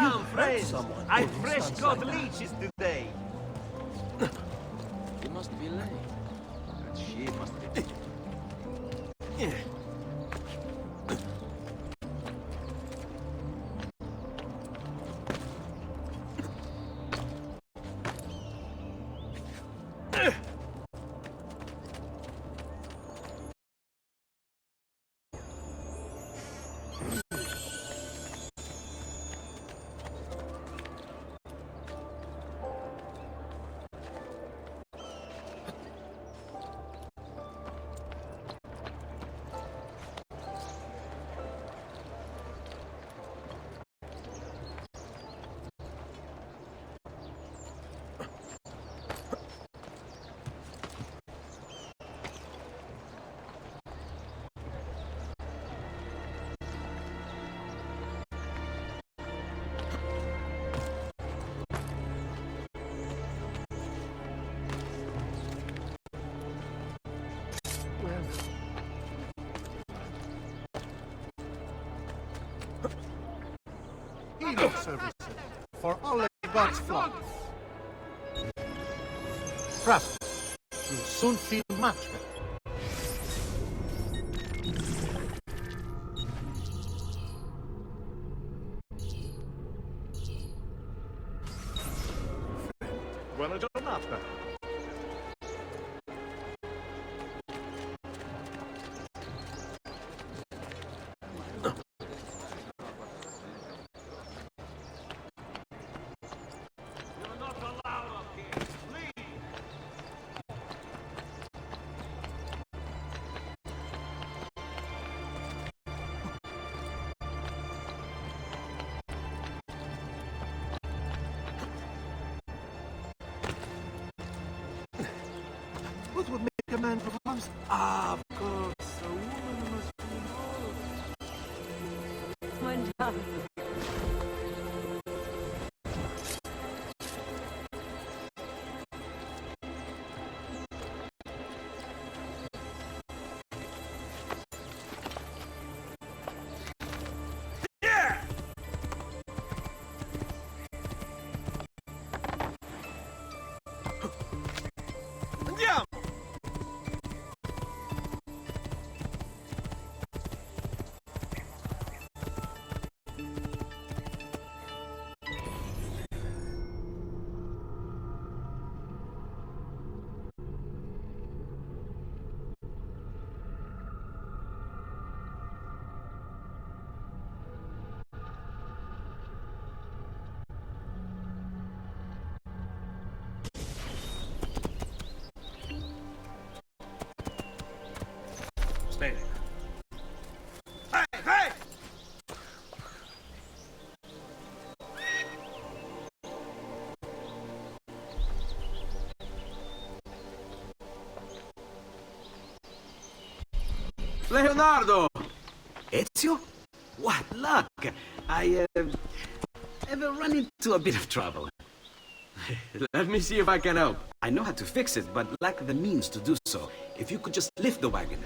Damn, friends! I fresh got leeches today. You must be late. That shit must be... Healing services for all God's flock. Trust me, you'll soon feel much better. Buona giornata. What would make a man propose? Ah, of course, a woman must be involved. Mein Dank. Andiamo! Stay. Hey, hey! Leonardo! Ezio? What luck! I have run into a bit of trouble. Let me see if I can help. I know how to fix it, but lack the means to do so. If you could just lift the wagon.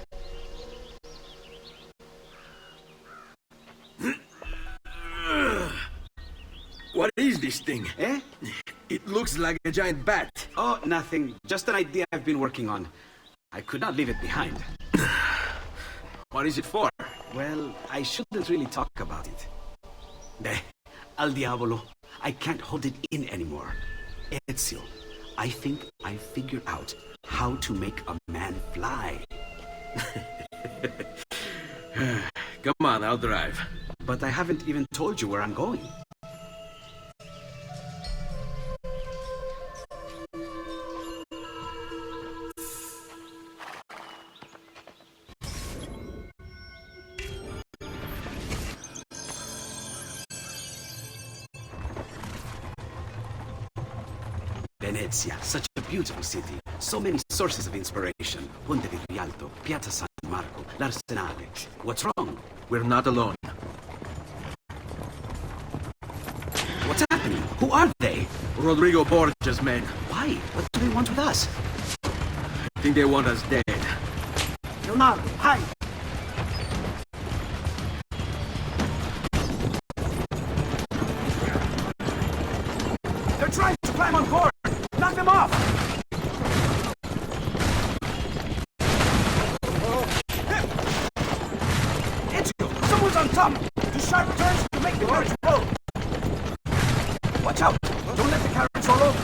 What is this thing? Eh? It looks like a giant bat. Oh, nothing. Just an idea I've been working on. I could not leave it behind. What is it for? Well, I shouldn't really talk about it. Al diavolo. I can't hold it in anymore. Ezio, I think I figured out how to make a man fly. Come on, I'll drive. But I haven't even told you where I'm going. Venezia, such a beautiful city. So many sources of inspiration. Ponte di Rialto, Piazza San Marco, l'Arsenale. What's wrong? We're not alone. What's happening? Who are they? Rodrigo Borgia's men. Why? What do they want with us? I think they want us dead. Leonardo, hi! They're trying to climb on board! Knock them off! Ezio, someone's on top! Do sharp turns to make the carriage roll! Watch out! Don't let the carriage roll over!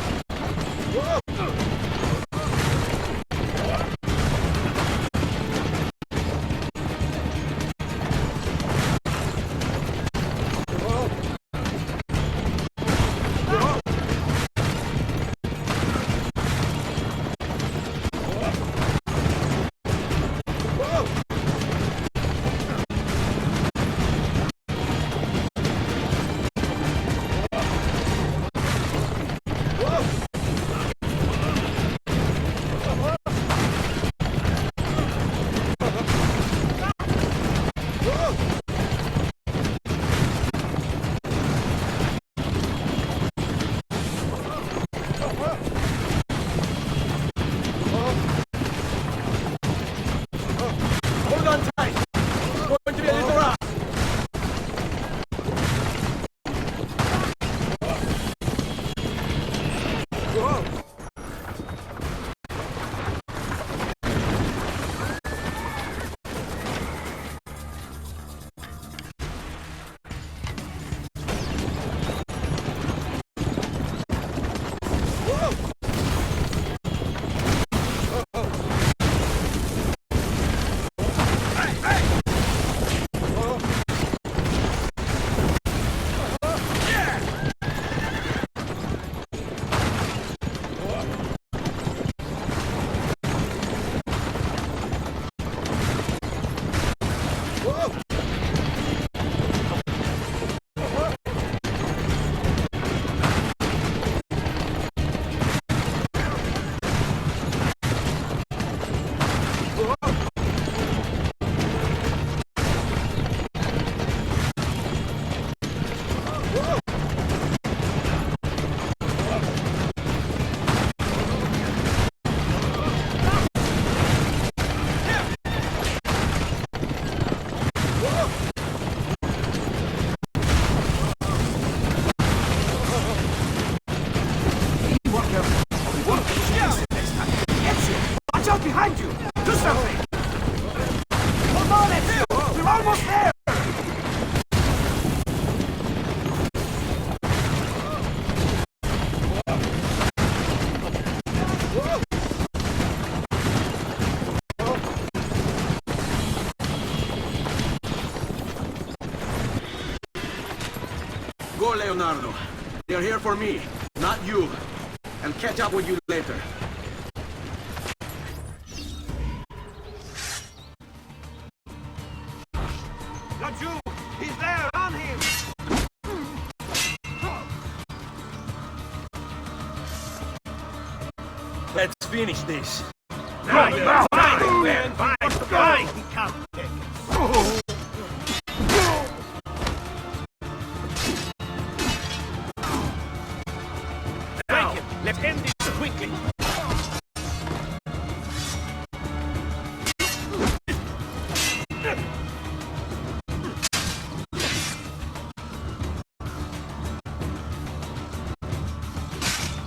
Behind you! Do something! Hold on, Ezio! We're almost there! Go, Leonardo. They're here for me, not you. I'll catch up with you later. Don't you! He's there! On him! Let's finish this. Right, he can't take it. Thank you. Let's end this quickly.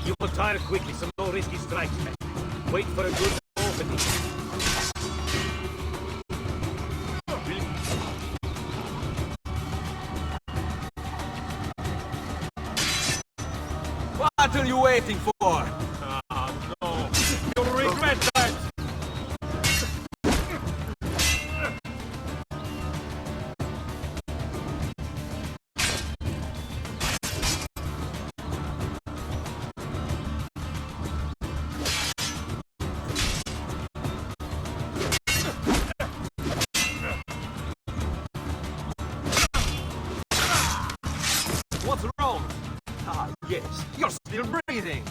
You will tire quickly, so no risky strikes. Wait for a good opening. What are you waiting for? Oh, no. You'll regret that. What's wrong? Ah, yes. You're still breathing.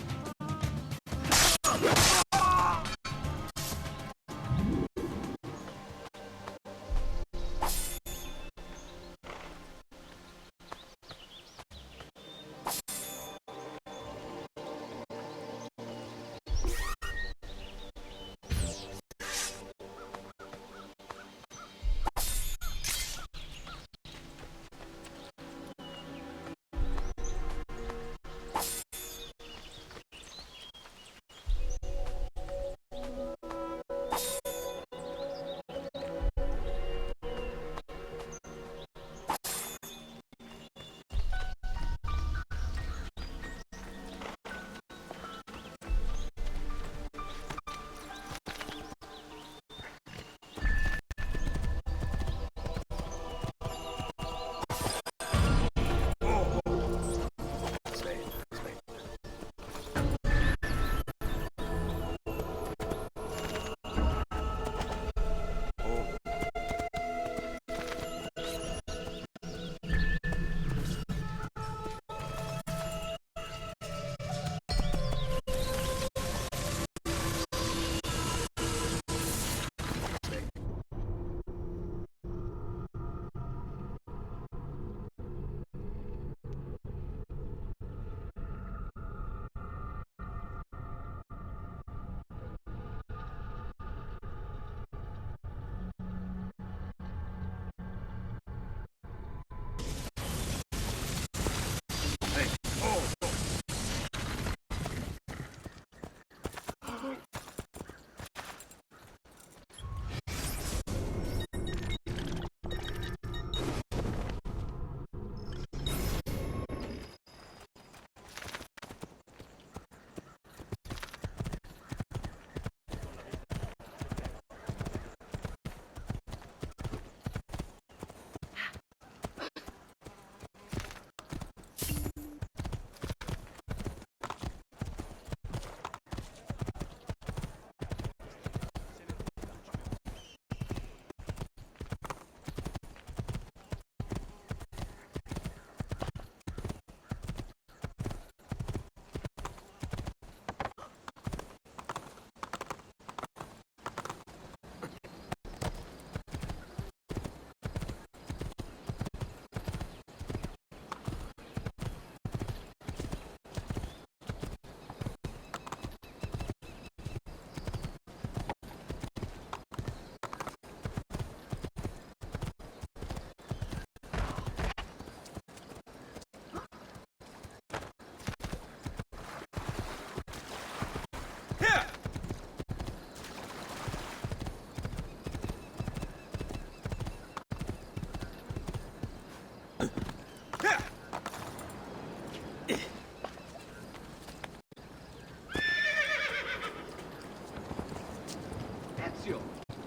Ezio!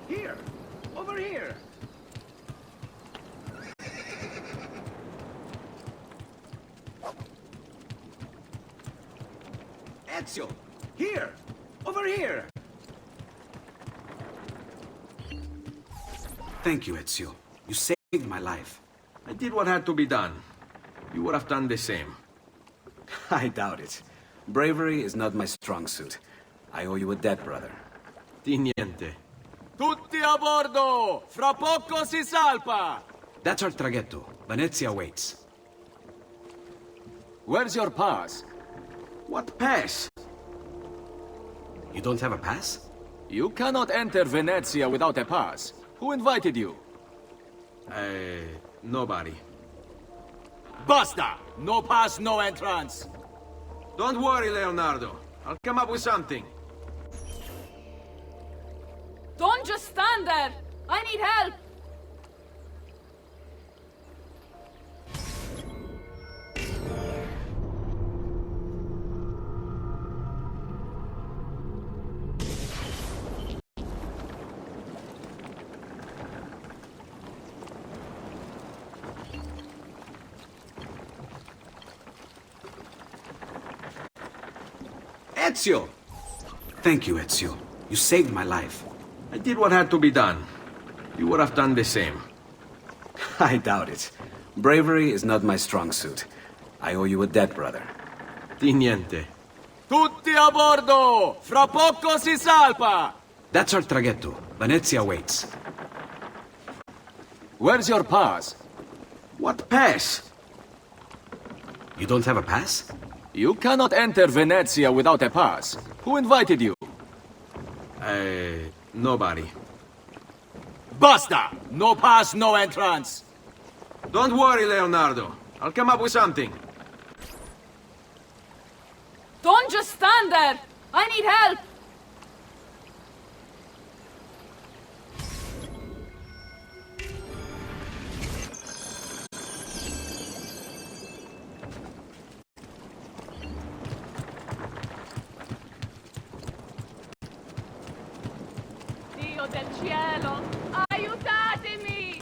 Here! Over here! Ezio! Here! Over here! Thank you, Ezio. You saved my life. I did what had to be done. You would have done the same. I doubt it. Bravery is not my strong suit. I owe you a debt, brother. Di niente. Tutti a bordo! Fra poco si salpa! That's our traghetto. Venezia waits. Where's your pass? What pass? You don't have a pass? You cannot enter Venezia without a pass. Who invited you? Nobody. Basta! No pass, no entrance! Don't worry, Leonardo. I'll come up with something. Don't just stand there! I need help! Ezio! Thank you, Ezio. You saved my life. I did what had to be done. You would have done the same. I doubt it. Bravery is not my strong suit. I owe you a debt, brother. Di niente. Tutti a bordo! Fra poco si salpa! That's our traghetto. Venezia waits. Where's your pass? What pass? You don't have a pass? You cannot enter Venezia without a pass. Who invited you? Nobody. Basta! No pass, no entrance! Don't worry, Leonardo. I'll come up with something. Don't just stand there! I need help! Dio del cielo! Aiutatemi!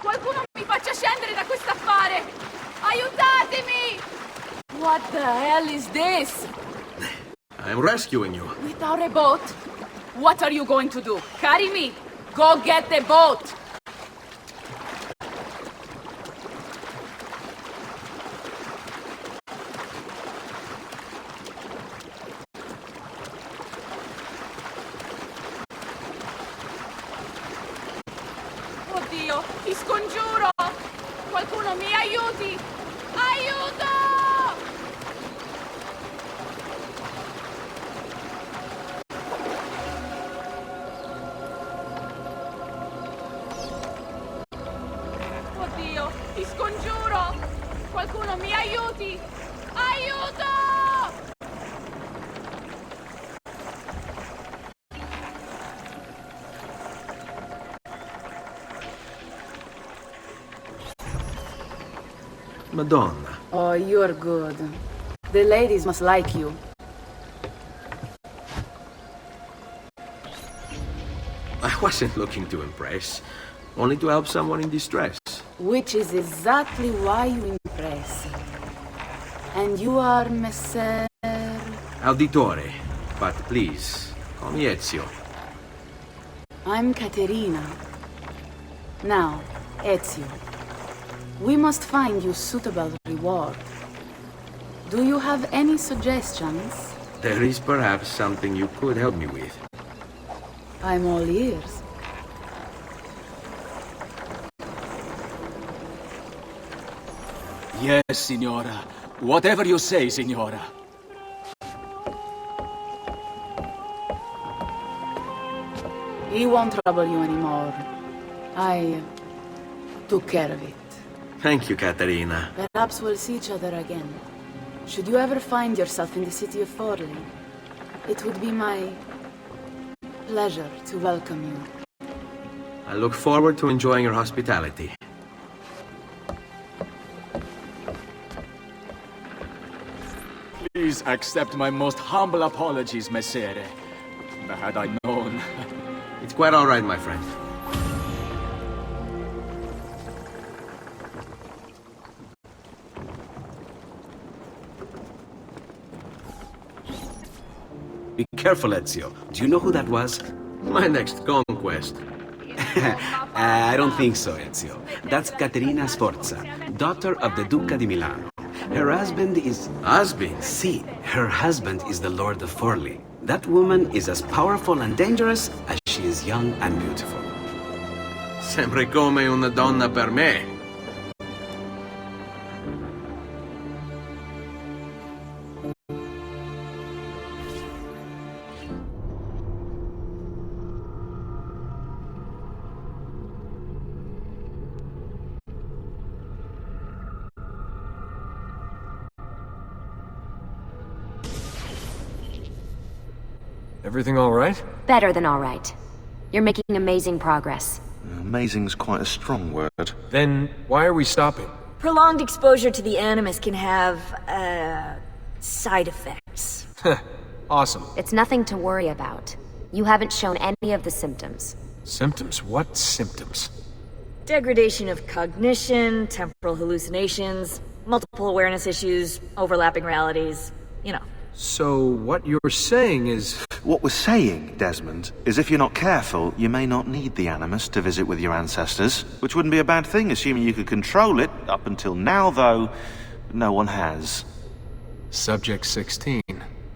Qualcuno mi faccia scendere da quest'affare! Aiutatemi! What the hell is this? I'm rescuing you. Without a boat? What are you going to do? Carry me! Go get the boat! Oddio, ti scongiuro! Qualcuno mi aiuti! Aiuto! Oddio, ti scongiuro! Qualcuno mi aiuti! Aiuto! Madonna. Oh, you're good. The ladies must like you. I wasn't looking to impress. Only to help someone in distress. Which is exactly why you impress. And you are Messer... Auditore. But please, call me Ezio. I'm Caterina. Now, Ezio. We must find you suitable reward. Do you have any suggestions? There is perhaps something you could help me with. I'm all ears. Yes, signora. Whatever you say, signora. He won't trouble you anymore. I took care of it. Thank you, Caterina. Perhaps we'll see each other again. Should you ever find yourself in the city of Forli, It would be my pleasure to welcome you. I look forward to enjoying your hospitality. Please accept my most humble apologies, Messere. Had I known. It's quite all right, my friend. Be careful, Ezio. Do you know who that was? My next conquest. I don't think so, Ezio. That's Caterina Sforza, daughter of the Duca di Milano. Her husband is... Husband? See, her husband is the Lord of Forli. That woman is as powerful and dangerous as she is young and beautiful. Sempre come una donna per me. Everything all right? Better than all right. You're making amazing progress. Amazing's quite a strong word. Then why are we stopping? Prolonged exposure to the Animus can have, side effects. Awesome. It's nothing to worry about. You haven't shown any of the symptoms. Symptoms? What symptoms? Degradation of cognition, temporal hallucinations, multiple awareness issues, overlapping realities, you know. So what you're saying is... What we're saying, Desmond, is if you're not careful, you may not need the Animus to visit with your ancestors, which wouldn't be a bad thing, assuming you could control it. Up until now, though, no one has. Subject 16.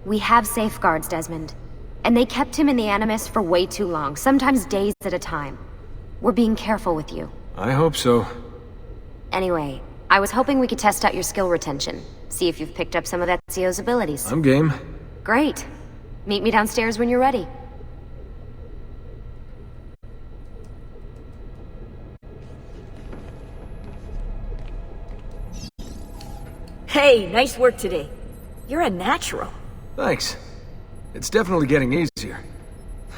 We have safeguards, Desmond. And they kept him in the Animus for way too long, sometimes days at a time. We're being careful with you. I hope so. Anyway, I was hoping we could test out your skill retention. See if you've picked up some of Ezio's abilities. I'm game. Great. Meet me downstairs when you're ready. Hey, nice work today. You're a natural. Thanks. It's definitely getting easier.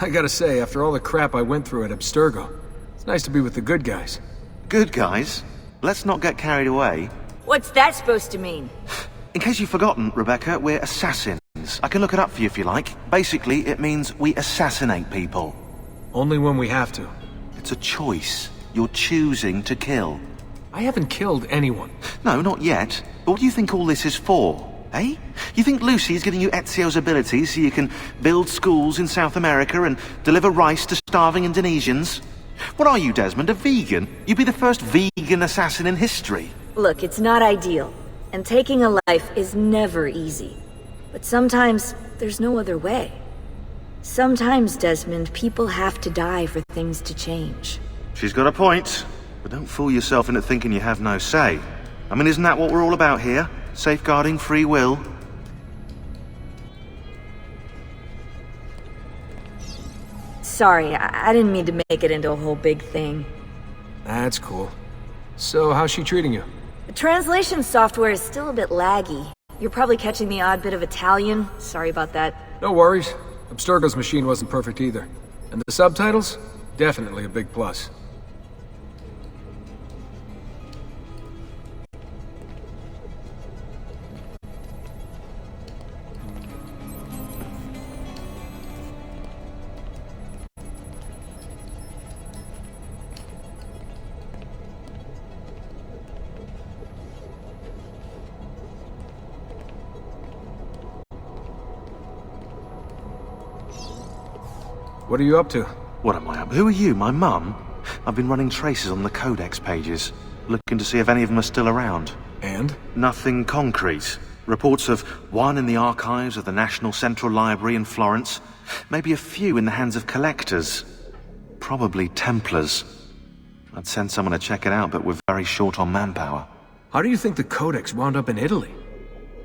I gotta say, after all the crap I went through at Abstergo, it's nice to be with the good guys. Good guys. Let's not get carried away. What's that supposed to mean? In case you've forgotten, Rebecca, we're assassins. I can look it up for you if you like. Basically, it means we assassinate people. Only when we have to. It's a choice. You're choosing to kill. I haven't killed anyone. No, not yet. But what do you think all this is for? Eh? You think Lucy's giving you Ezio's abilities so you can build schools in South America and deliver rice to starving Indonesians? What are you, Desmond, a vegan? You'd be the first vegan assassin in history. Look, it's not ideal. And taking a life is never easy. But sometimes, there's no other way. Sometimes, Desmond, people have to die for things to change. She's got a point. But don't fool yourself into thinking you have no say. I mean, isn't that what we're all about here? Safeguarding free will? Sorry, I didn't mean to make it into a whole big thing. That's cool. So, how's she treating you? The translation software is still a bit laggy. You're probably catching the odd bit of Italian. Sorry about that. No worries. Abstergo's machine wasn't perfect either. And the subtitles? Definitely a big plus. What are you up to? What am I up? Who are you, my mum? I've been running traces on the Codex pages, looking to see if any of them are still around. And? Nothing concrete. Reports of one in the archives of the National Central Library in Florence. Maybe a few in the hands of collectors. Probably Templars. I'd send someone to check it out, but we're very short on manpower. How do you think the Codex wound up in Italy?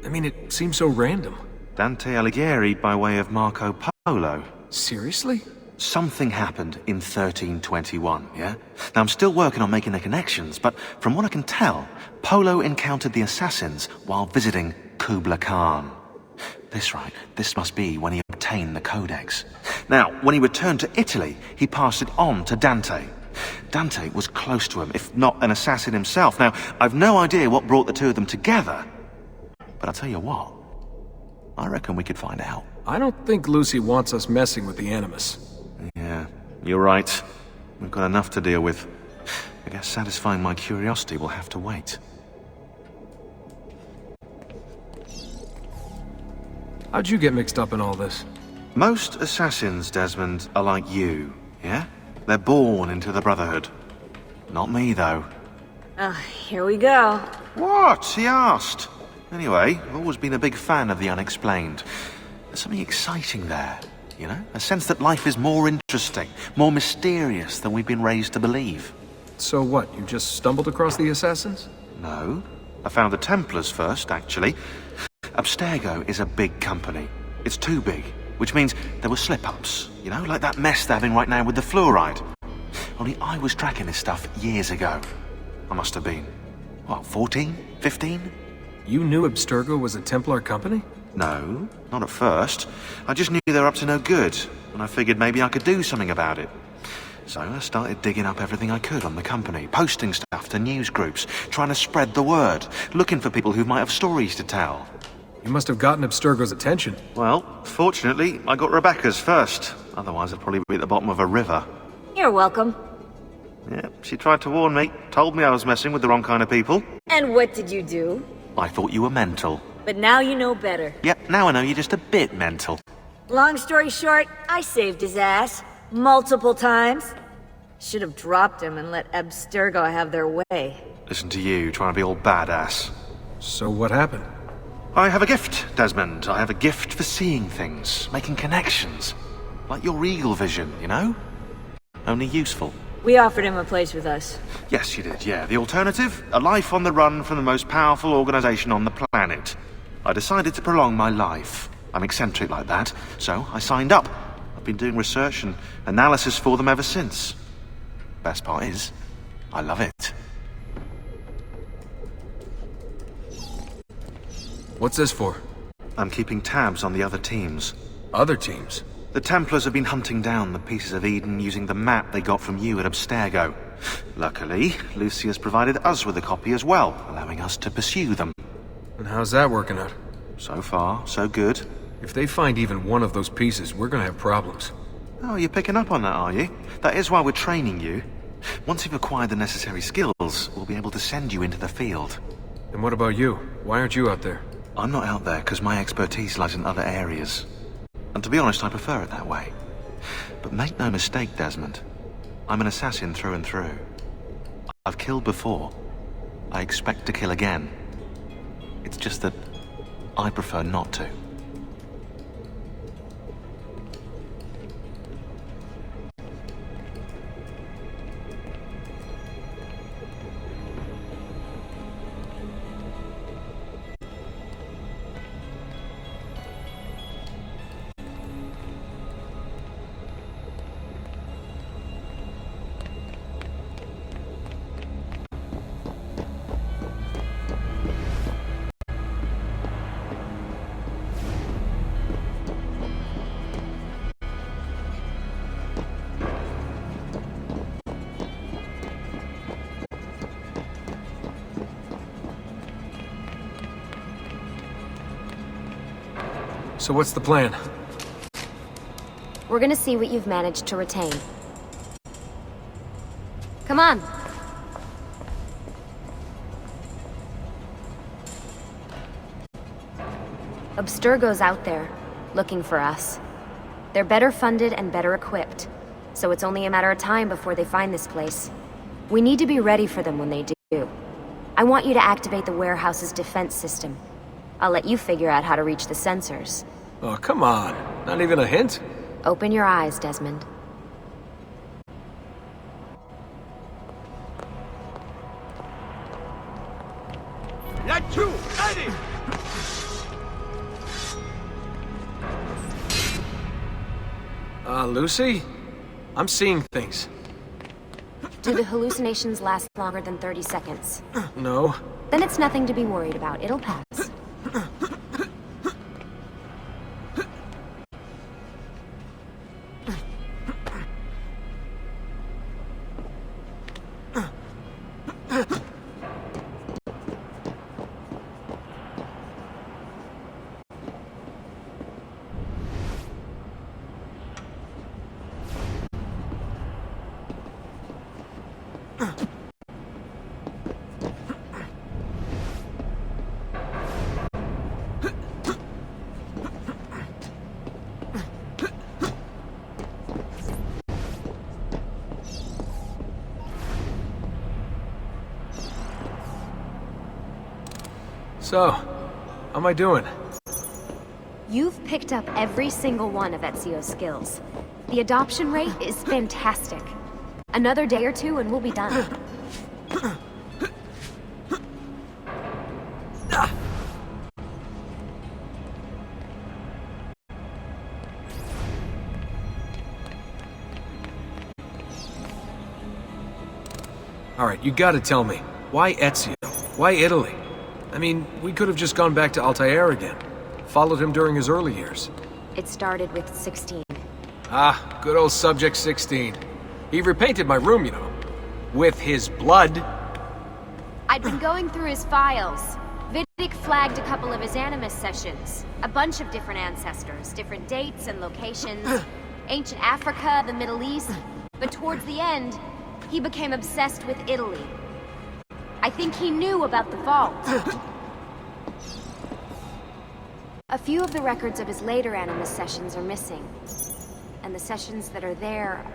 I mean, it seems so random. Dante Alighieri by way of Marco Polo. Seriously? Something happened in 1321, yeah? Now, I'm still working on making the connections, but from what I can tell, Polo encountered the assassins while visiting Kubla Khan. This must be when he obtained retain the Codex. Now, when he returned to Italy, he passed it on to Dante. Dante was close to him, if not an assassin himself. Now, I've no idea what brought the two of them together, but I'll tell you what, I reckon we could find out. I don't think Lucy wants us messing with the Animus. Yeah, you're right. We've got enough to deal with. I guess satisfying my curiosity will have to wait. How'd you get mixed up in all this? Most assassins, Desmond, are like you, yeah? They're born into the Brotherhood. Not me, though. Here we go. What? He asked. Anyway, I've always been a big fan of the unexplained. There's something exciting there, you know? A sense that life is more interesting, more mysterious than we've been raised to believe. So what, you just stumbled across the Assassins? No. I found the Templars first, actually. Abstergo is a big company. It's too big, which means there were slip-ups, you know, like that mess they're having right now with the fluoride. Only I was tracking this stuff years ago. I must have been, what, 14? 15? You knew Abstergo was a Templar company? No, not at first. I just knew they were up to no good, and I figured maybe I could do something about it. So I started digging up everything I could on the company, posting stuff to news groups, trying to spread the word, looking for people who might have stories to tell. You must have gotten Abstergo's attention. Well, fortunately, I got Rebecca's first. Otherwise, I'd probably be at the bottom of a river. You're welcome. Yeah, she tried to warn me, told me I was messing with the wrong kind of people. And what did you do? I thought you were mental. But now you know better. Yep, now I know you're just a bit mental. Long story short, I saved his ass. Multiple times. Should have dropped him and let Abstergo have their way. Listen to you, trying to be all badass. So what happened? I have a gift, Desmond. I have a gift for seeing things, making connections. Like your eagle vision, you know? Only useful. We offered him a place with us. Yes, you did, yeah. The alternative? A life on the run from the most powerful organization on the planet. I decided to prolong my life. I'm eccentric like that, so I signed up. I've been doing research and analysis for them ever since. Best part is, I love it. What's this for? I'm keeping tabs on the other teams. Other teams? The Templars have been hunting down the pieces of Eden using the map they got from you at Abstergo. Luckily, Lucy has provided us with a copy as well, allowing us to pursue them. And how's that working out? So far, so good. If they find even one of those pieces, we're gonna have problems. Oh, you're picking up on that, are you? That is why we're training you. Once you've acquired the necessary skills, we'll be able to send you into the field. And what about you? Why aren't you out there? I'm not out there because my expertise lies in other areas. And to be honest, I prefer it that way. But make no mistake, Desmond. I'm an assassin through and through. I've killed before. I expect to kill again. It's just that I prefer not to. So what's the plan? We're gonna see what you've managed to retain. Come on. Abstergo's out there, looking for us. They're better funded and better equipped, so it's only a matter of time before they find this place. We need to be ready for them when they do. I want you to activate the warehouse's defense system. I'll let you figure out how to reach the sensors. Oh, come on. Not even a hint? Open your eyes, Desmond. That too! Ready! Lucy? I'm seeing things. Do the hallucinations last longer than 30 seconds? No. Then it's nothing to be worried about. It'll pass. So, how am I doing? You've picked up every single one of Ezio's skills. The adoption rate is fantastic. Another day or two and we'll be done. Alright, you gotta tell me. Why Ezio? Why Italy? I mean, we could have just gone back to Altair again. Followed him during his early years. It started with 16. Ah, good old Subject 16. He repainted my room, you know. With his blood. I'd been going through his files. Vidic flagged a couple of his Animus sessions. A bunch of different ancestors, different dates and locations. Ancient Africa, the Middle East. But towards the end, he became obsessed with Italy. I think he knew about the vault. A few of the records of his later Animus sessions are missing. And the sessions that are there...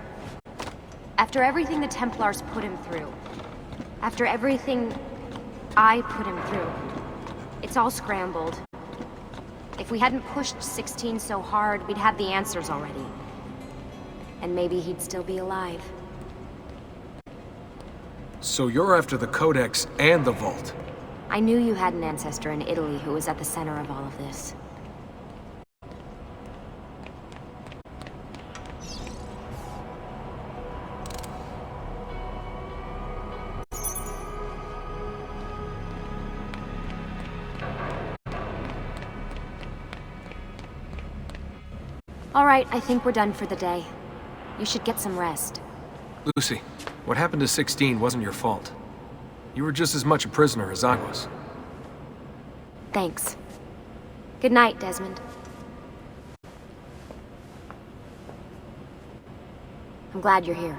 After everything the Templars put him through, after everything I put him through, it's all scrambled. If we hadn't pushed 16 so hard, we'd have the answers already. And maybe he'd still be alive. So you're after the Codex and the Vault? I knew you had an ancestor in Italy who was at the center of all of this. All right, I think we're done for the day. You should get some rest. Lucy, what happened to 16 wasn't your fault. You were just as much a prisoner as I was. Thanks. Good night, Desmond. I'm glad you're here.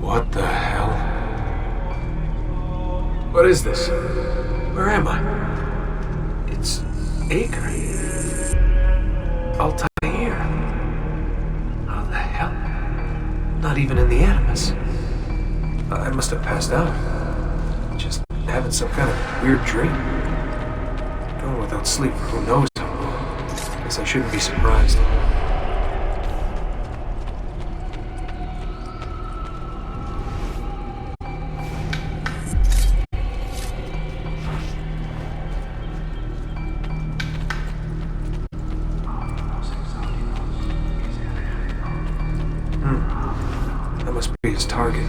What the hell? What is this? Where am I? It's Acre. Altair. How the hell? Not even in the Animus. I must have passed out. Just having some kind of weird dream. Going without sleep for who knows how long. Guess I shouldn't be surprised. That must be his target.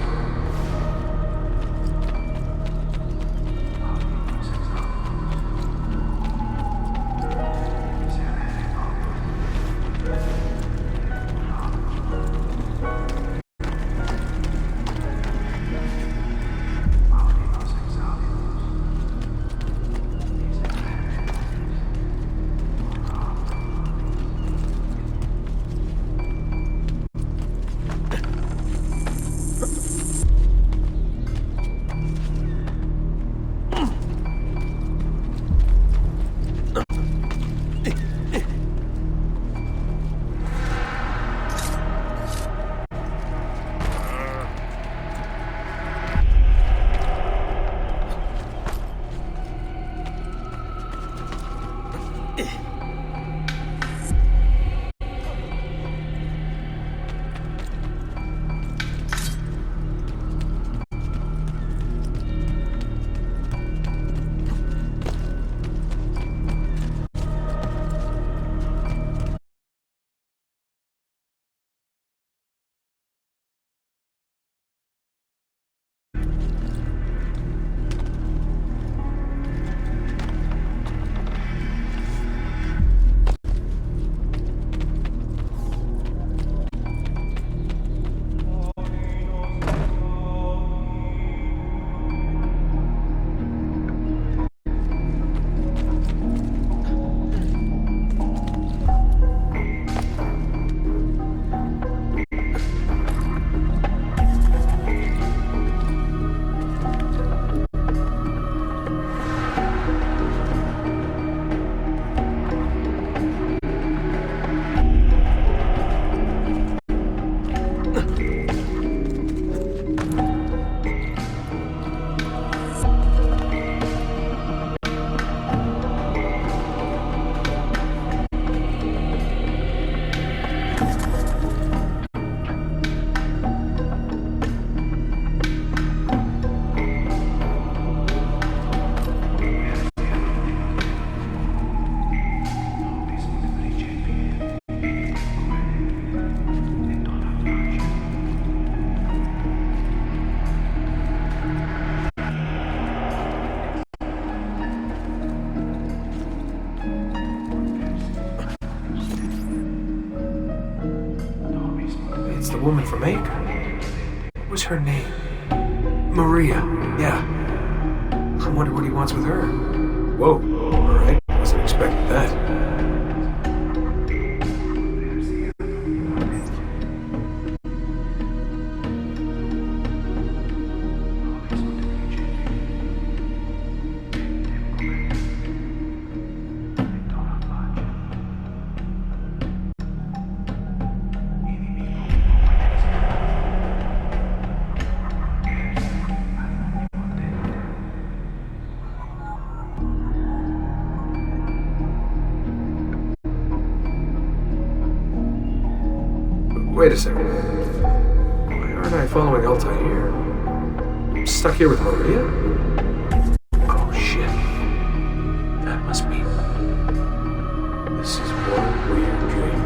woman from Acre. What was her name? Maria, yeah. I wonder what he wants with her. Whoa, alright. Wasn't expecting that. Wait a second. Why aren't I following Altai here? I'm stuck here with Maria? Oh shit. That must be... This is one weird dream.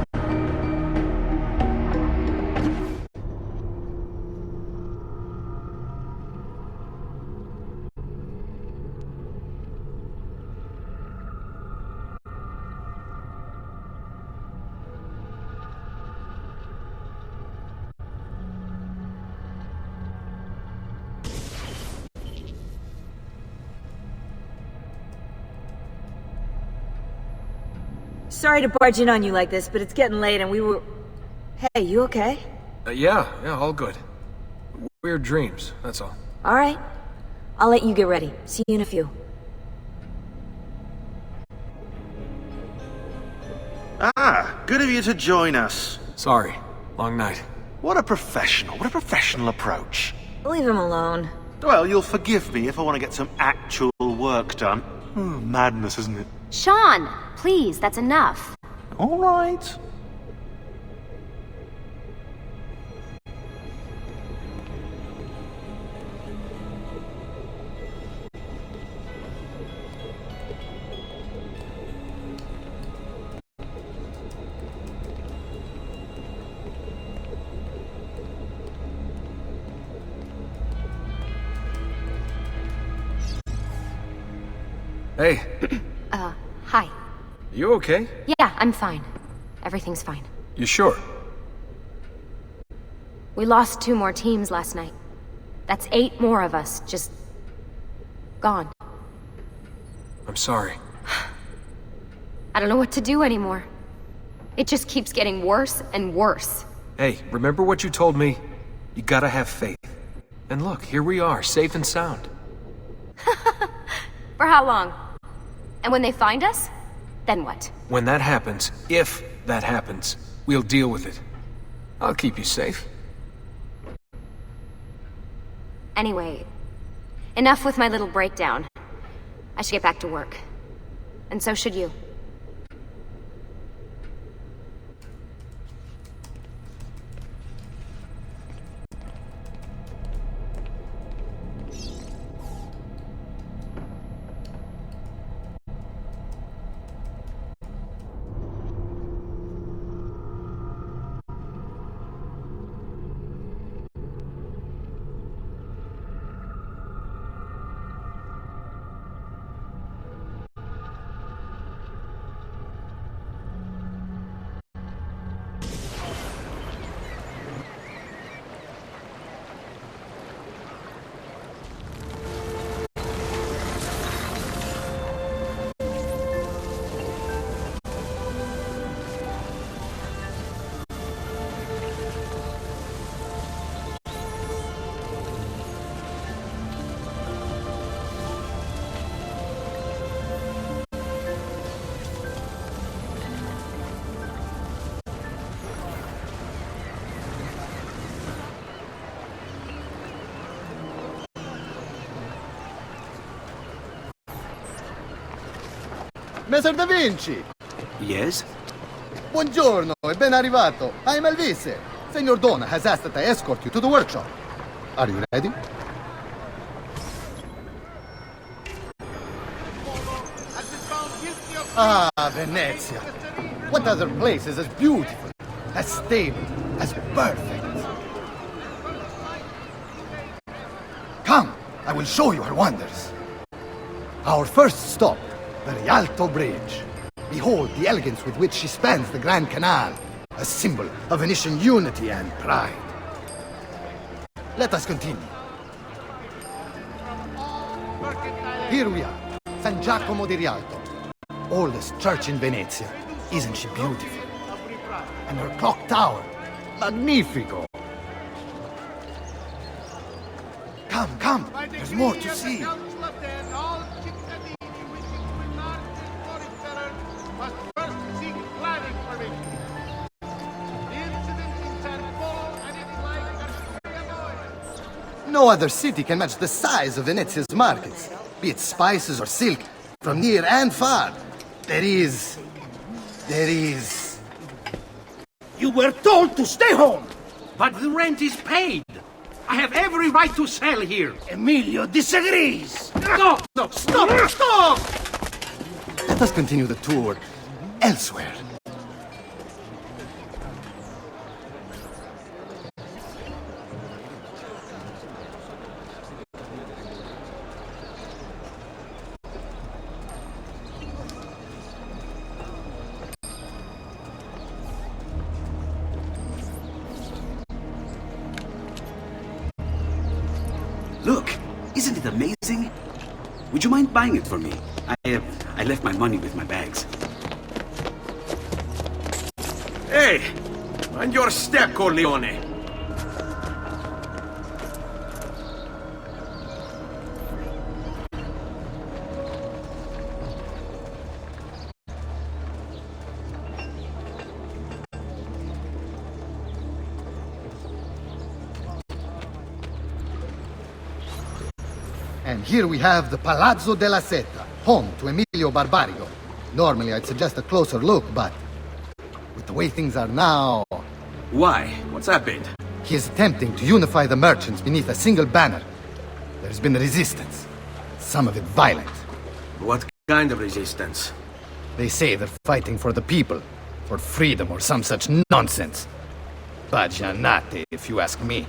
Sorry to barge in on you like this, but it's getting late and we were... Hey, you okay? Yeah, all good. Weird dreams, that's all. Alright. I'll let you get ready. See you in a few. Ah, good of you to join us. Sorry, long night. What a professional approach. Leave him alone. Well, you'll forgive me if I want to get some actual work done. Madness, isn't it? Sean, please, that's enough. All right. Hey. Hi. You okay? Yeah, I'm fine. Everything's fine. You sure? We lost 2 more teams last night. That's 8 more of us, just... gone. I'm sorry. I don't know what to do anymore. It just keeps getting worse and worse. Hey, remember what you told me? You gotta have faith. And look, here we are, safe and sound. For how long? And when they find us, then what? When that happens, if that happens, we'll deal with it. I'll keep you safe. Anyway, enough with my little breakdown. I should get back to work. And so should you. Messer Da Vinci! Yes? Buongiorno e ben arrivato. I'm Elvise. Senor Donna has asked that I escort you to the workshop. Are you ready? Ah, Venezia. What other place is as beautiful, as stable, as perfect? Come, I will show you her wonders. Our first stop, the Rialto Bridge. Behold the elegance with which she spans the Grand Canal, a symbol of Venetian unity and pride. Let us continue. Here we are, San Giacomo di Rialto. Oldest church in Venezia. Isn't she beautiful? And her clock tower. Magnifico! Come, come! There's more to see! No other city can match the size of Venezia's markets, be it spices or silk, from near and far. There is... You were told to stay home! But the rent is paid! I have every right to sell here! Emilio disagrees! No! No! Stop! Stop! Let us continue the tour elsewhere. Look, isn't it amazing? Would you mind buying it for me? I left my money with my bags. Hey! Mind your step, Corleone! And here we have the Palazzo della Seta, home to Emilio Barbarigo. Normally I'd suggest a closer look, but with the way things are now... Why? What's happened? He is attempting to unify the merchants beneath a single banner. There's been resistance, some of it violent. What kind of resistance? They say they're fighting for the people, for freedom or some such nonsense. Baggianate, if you ask me.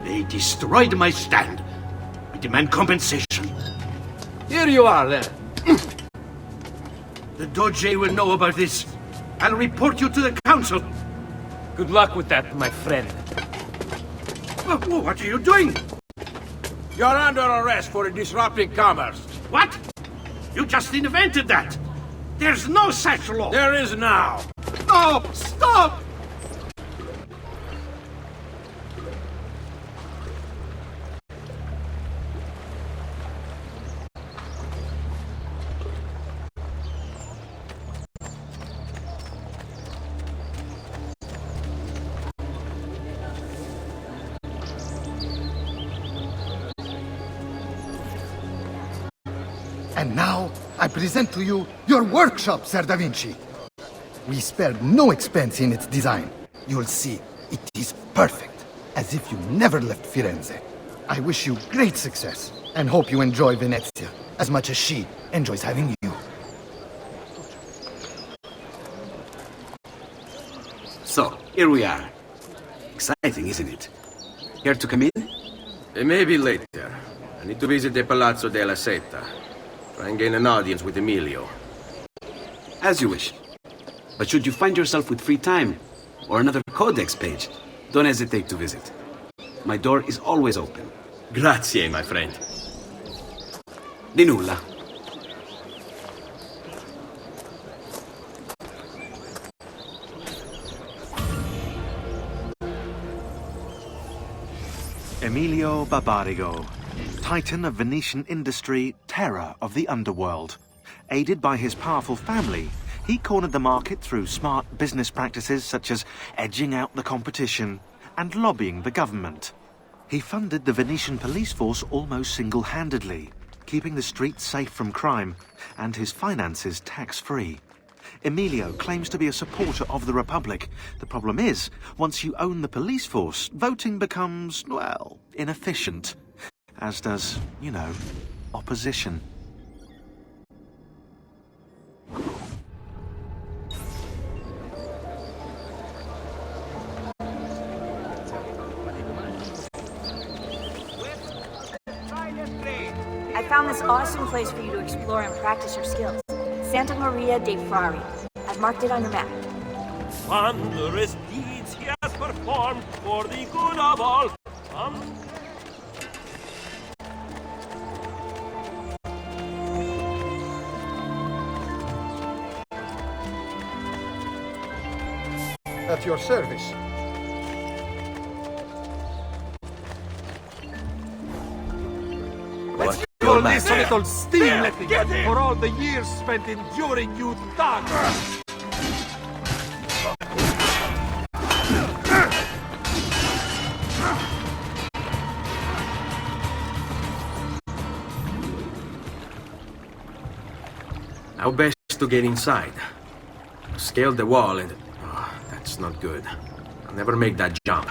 They destroyed my stand. I demand compensation. Here you are, then. The Doge will know about this. I'll report you to the council. Good luck with that, my friend. What are you doing? You're under arrest for disrupting commerce. What? You just invented that. There's no such law. There is now. No! Stop! And now, I present to you your workshop, Ser Da Vinci. We spared no expense in its design. You'll see, it is perfect, as if you never left Firenze. I wish you great success, and hope you enjoy Venezia, as much as she enjoys having you. So, here we are. Exciting, isn't it? Care to come in? Maybe later. I need to visit the Palazzo della Seta. Try and gain an audience with Emilio. As you wish. But should you find yourself with free time, or another codex page, don't hesitate to visit. My door is always open. Grazie, my friend. Di nulla. Emilio Barbarigo, titan of Venetian industry, terror of the underworld. Aided by his powerful family, he cornered the market through smart business practices such as edging out the competition and lobbying the government. He funded the Venetian police force almost single-handedly, keeping the streets safe from crime and his finances tax-free. Emilio claims to be a supporter of the Republic. The problem is, once you own the police force, voting becomes, well, inefficient. As does, you know, opposition. I found this awesome place for you to explore and practice your skills. Santa Maria dei Frari. I've marked it on your map. Wondrous deeds he has performed for the good of all. At your service. What's Your your this matter? little steam-letting for all the years spent enduring you thugs! How best to get inside? Scaled the wall and... Oh, that's not good. I'll never make that jump.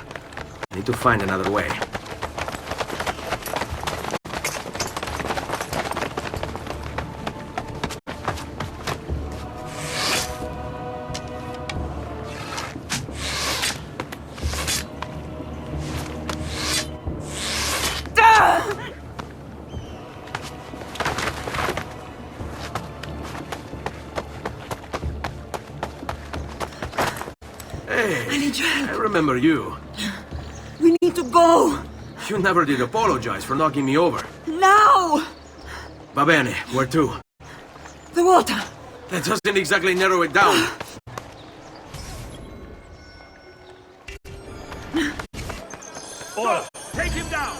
I need to find another way. I remember you. We need to go! You never did apologize for knocking me over. Now! Va bene, where to? The water! That doesn't exactly narrow it down. Ora, take him down!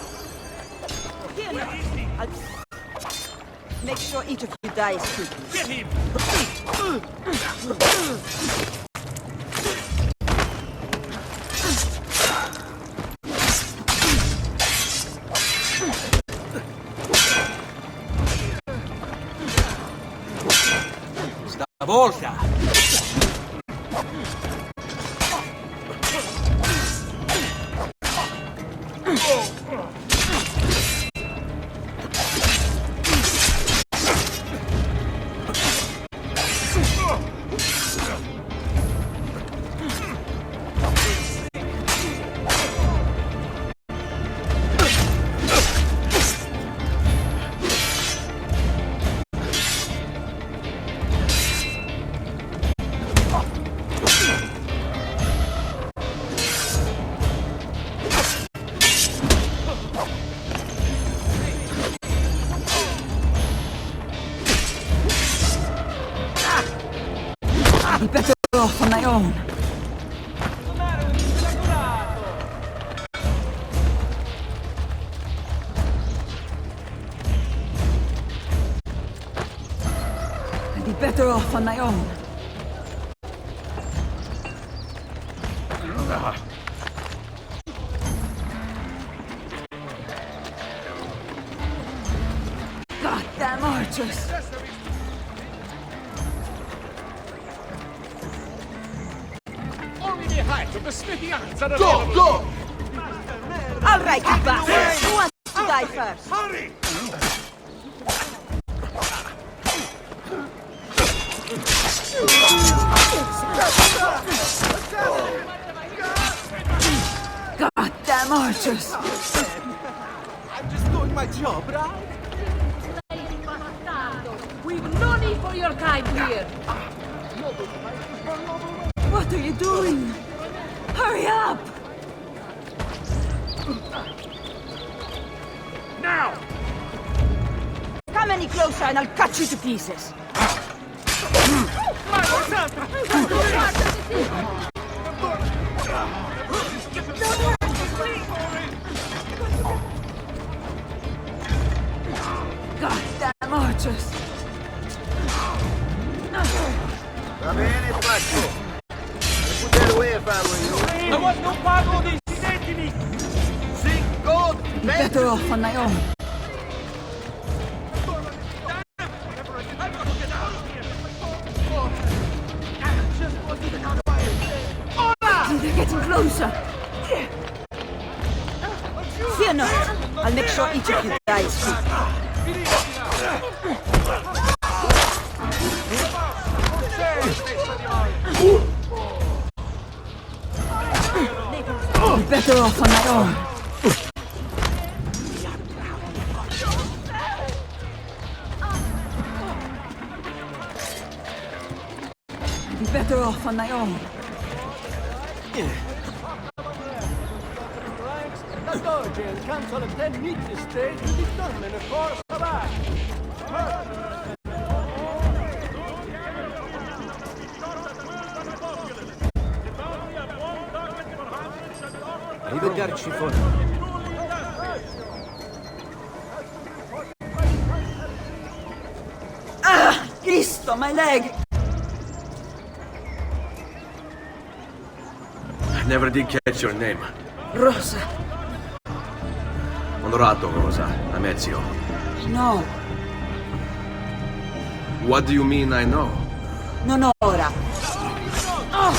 Make sure each of you dies quickly. Get him! Stavolta! I'd be better off on my own. I'd be better off on my own. Goddamn archers! Go, go! All right, you bastards! Who wants to die first? Hurry! Goddamn archers! I'm just doing my job, right? We've no need for your kind here. What are you doing? Hurry up! Now! Come any closer and I'll cut you to pieces. Goddamn archers! Va bene, faccio. Put away if I were you. I want no part of this. Sing God! I'd be better off on my own. They're getting closer. Fear not. I'll make sure each of you dies quickly. I'll be better off on my own. I'll be better off on my own. Arrivederci, Fon. Ah! Cristo, my leg! I never did catch your name. Rosa. Onorato, Rosa. I'm Ezio. No. What do you mean I know? Non ora. Oh!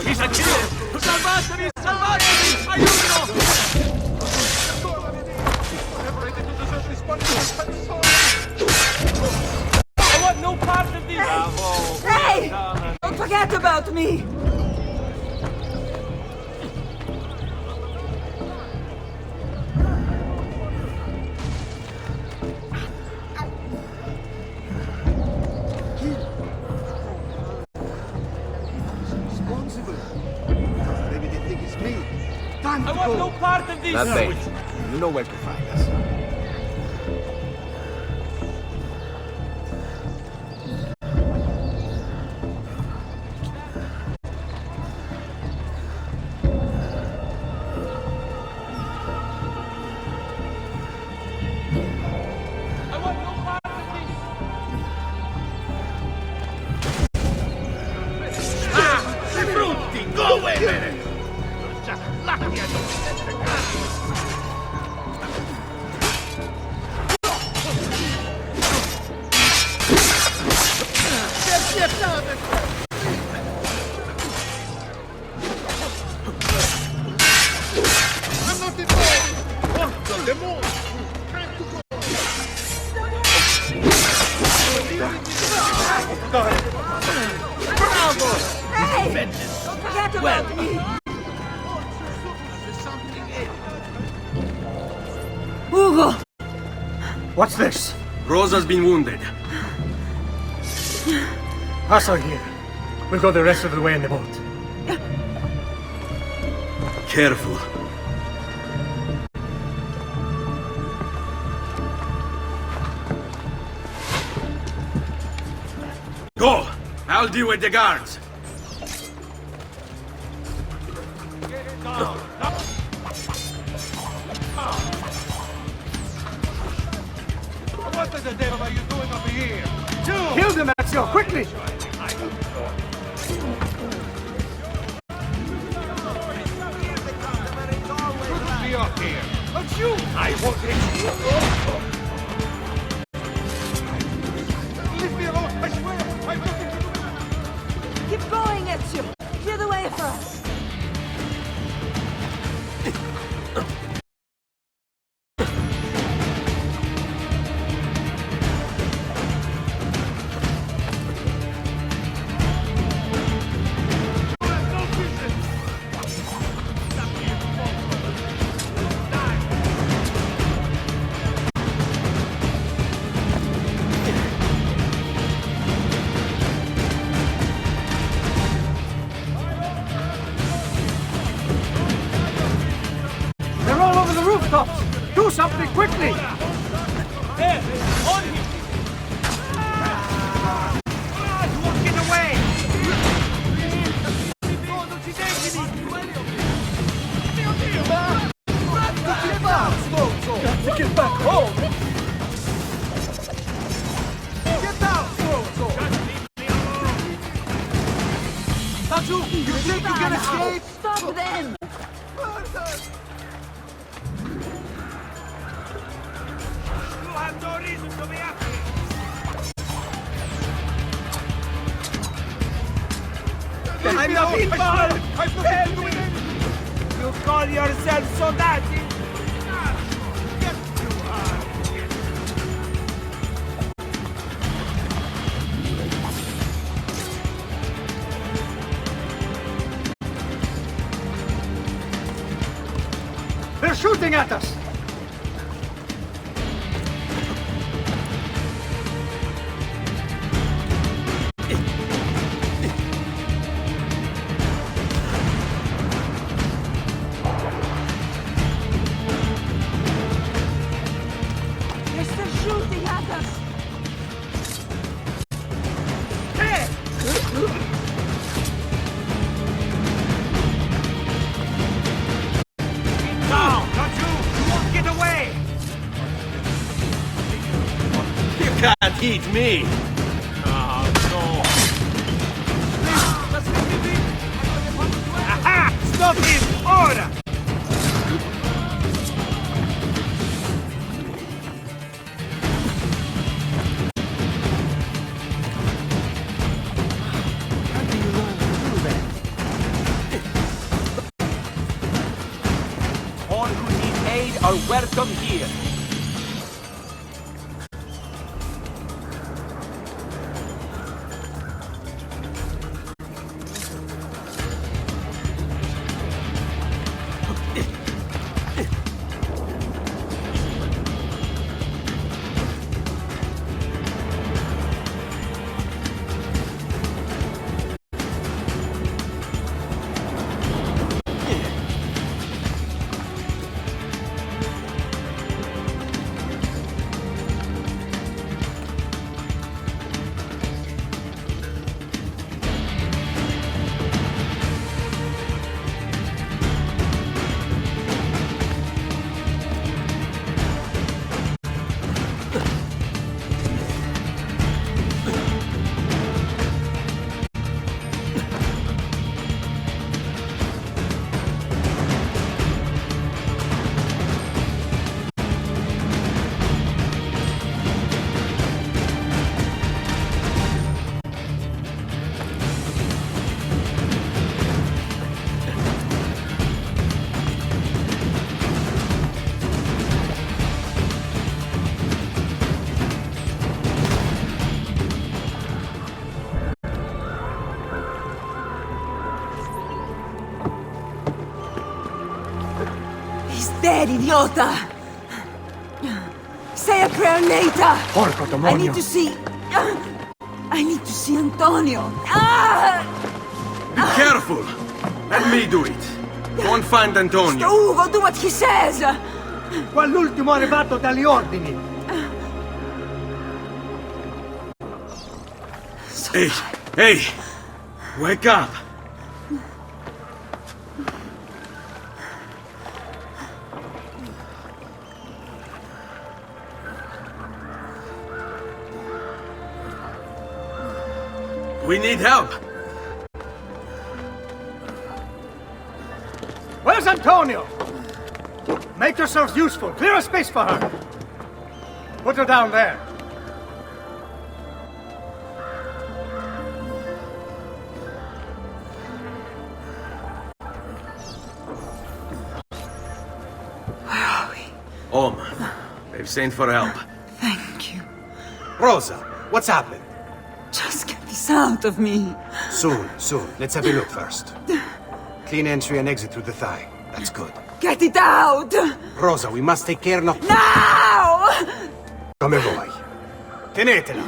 He's a killer! Salvatemi! Salvatemi! Aiuto! I want no part of this! Hey! Don't forget about me! I want no part of this! Not bad. You know where to find us. I want no part of this! Ah! I brutti! Go away, man! Hey! Don't forget about me! Ugo! What's this? Rosa's been wounded. Us are here. We'll go the rest of the way in the boat. Careful. Go! I'll deal with the guards. What the devil are you doing over here? Kill them, Ezio, quickly! Be up here. Don't you! I won't hit you. Leave me alone, I swear! I'm nothing to do with it. Keep going, Ezio! Clear the way for us! They're all over the rooftops! Do something quickly! There! On him! Walking away! Got to get back home! Get down, Sforzo! Tatu, you think you can escape? Stop them! You have no reason to be happy! I'm not involved! I've nothing to do with it! You call yourself soldati? Get too hard! shooting at us! They're still shooting at us! Down! Don't you! You won't get away! You can't eat me! Oh, no! Aha! Stop him! Ora! All who need aid are welcome here. He's dead, idiota! Say a prayer later! Porco I demonio! need to see... I need to see Antonio! Be careful! Let me do it. Go and find Antonio. Ugo, do what he says! Quell'ultimo arrivato dagli ordini! Hey, hey! Wake up! We need help! Where's Antonio? Make yourselves useful. Clear a space for her. Put her down there. Where are we? Home. They've sent for help. Thank you. Rosa, what's happened? Just get this out of me. Soon. Let's have a look first. Clean entry and exit through the thigh. That's good. Get it out! Rosa, we must take care not... Now! Come vuoi. Tenetela.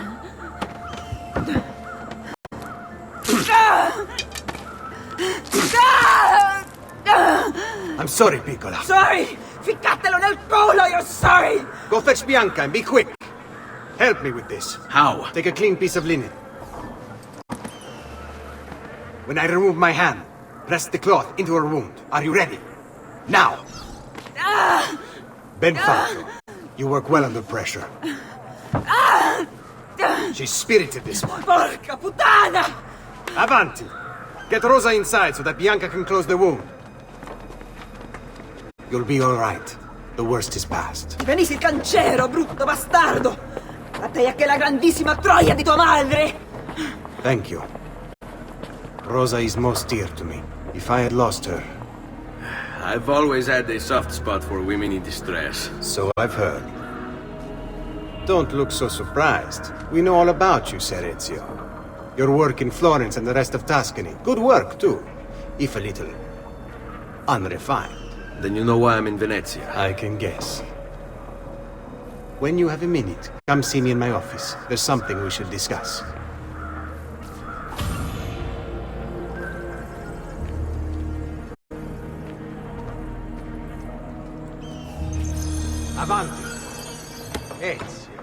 I'm sorry, piccola. Sorry! Ficcatelo nel culo, you're sorry! Go fetch Bianca and be quick. Help me with this. How? Take a clean piece of linen. When I remove my hand, press the cloth into her wound. Are you ready? Now! Ben fatto. You work well under pressure. She's spirited this one. Porca puttana! Avanti! Get Rosa inside so that Bianca can close the wound. You'll be all right. The worst is past. Ti venissi il cancero, brutto bastardo! A te e che la grandissima troia di tua madre! Thank you. Rosa is most dear to me. If I had lost her... I've always had a soft spot for women in distress. So I've heard. Don't look so surprised. We know all about you, Ser Ezio. Your work in Florence and the rest of Tuscany. Good work, too. If a little... unrefined. Then you know why I'm in Venezia. I can guess. When you have a minute, come see me in my office. There's something we should discuss. Avanti. Ezio.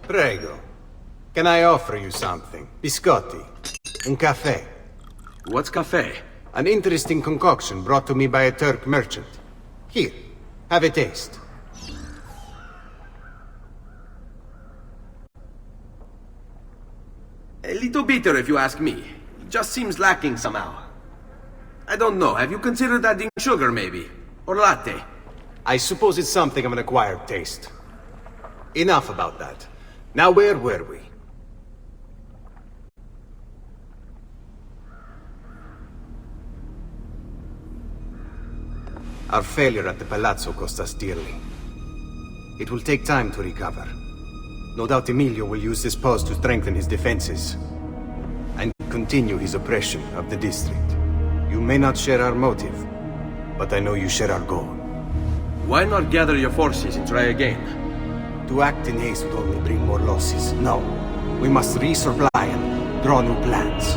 Prego. Can I offer you something? Biscotti. Un caffè. What's cafe? An interesting concoction brought to me by a Turk merchant. Here, have a taste. A little bitter if you ask me. It just seems lacking somehow. I don't know, have you considered adding sugar maybe? Or latte? I suppose it's something of an acquired taste. Enough about that. Now where were we? Our failure at the Palazzo cost us dearly. It will take time to recover. No doubt Emilio will use this pause to strengthen his defenses and continue his oppression of the district. You may not share our motive, but I know you share our goal. Why not gather your forces and try again? To act in haste would only bring more losses. No. We must resupply and draw new plans.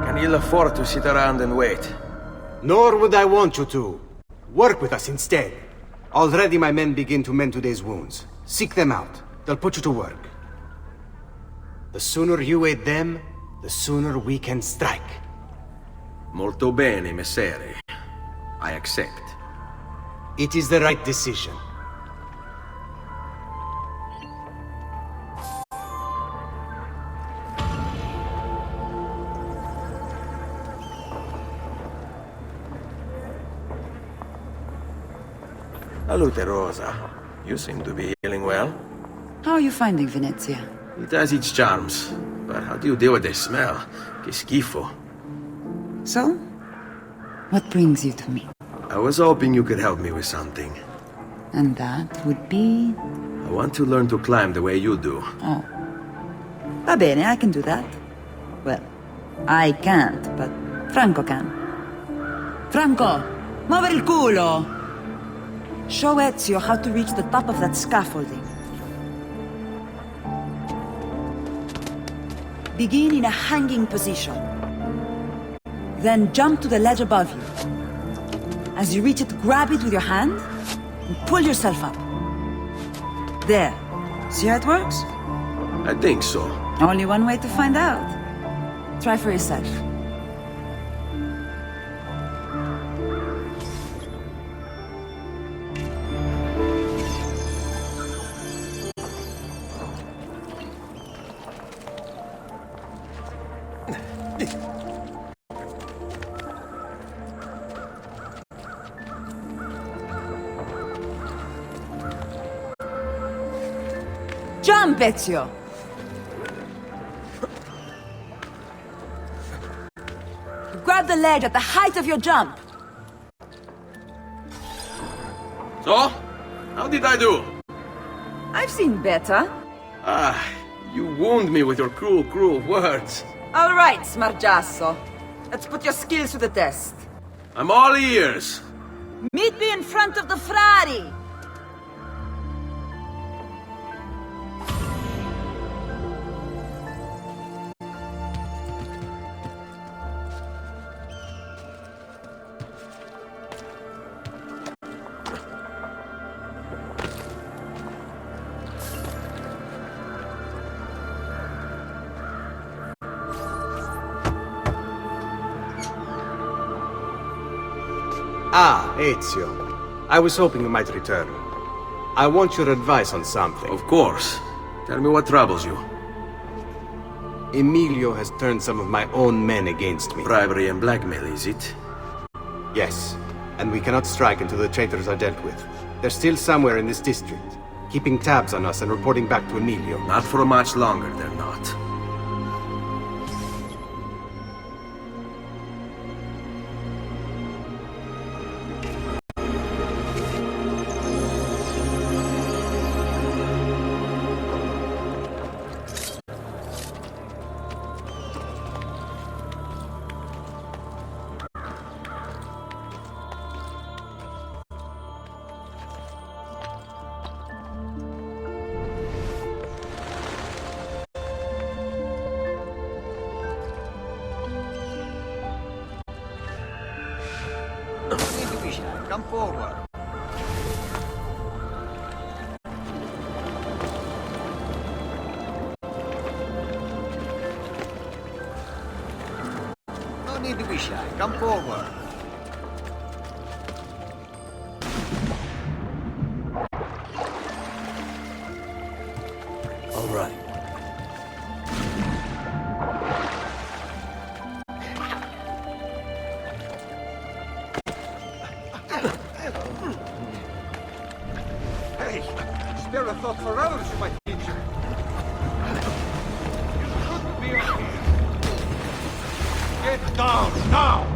Can you afford to sit around and wait? Nor would I want you to. Work with us instead. Already my men begin to mend today's wounds. Seek them out. They'll put you to work. The sooner you aid them, the sooner we can strike. Molto bene, messere. I accept. It is the right decision. Salute, Rosa. You seem to be healing well. How are you finding Venezia? It has its charms. But how do you deal with the smell? Che schifo. So? What brings you to me? I was hoping you could help me with something. And that would be? I want to learn to climb the way you do. Oh. Va bene, I can do that. Well, I can't, but Franco can. Franco, muovere il culo! Show Ezio how to reach the top of that scaffolding. Begin in a hanging position. Then jump to the ledge above you. As you reach it, grab it with your hand and pull yourself up. There. See how it works? I think so. Only one way to find out. Try for yourself. Jump, Ezio! Grab the ledge at the height of your jump. So? How did I do? I've seen better. Ah, you wound me with your cruel, cruel words. All right, Smargiasso. Let's put your skills to the test. I'm all ears. Meet me in front of the Frari! Ah, Ezio. I was hoping you might return. I want your advice on something. Of course. Tell me what troubles you. Emilio has turned some of my own men against me. Bribery and blackmail, is it? Yes. And we cannot strike until the traitors are dealt with. They're still somewhere in this district, keeping tabs on us and reporting back to Emilio. Not for much longer, they're not. forward. No need to be shy. Come forward. All right. Hey, spare a thought for others, my teacher. You shouldn't be on here. Get down, now!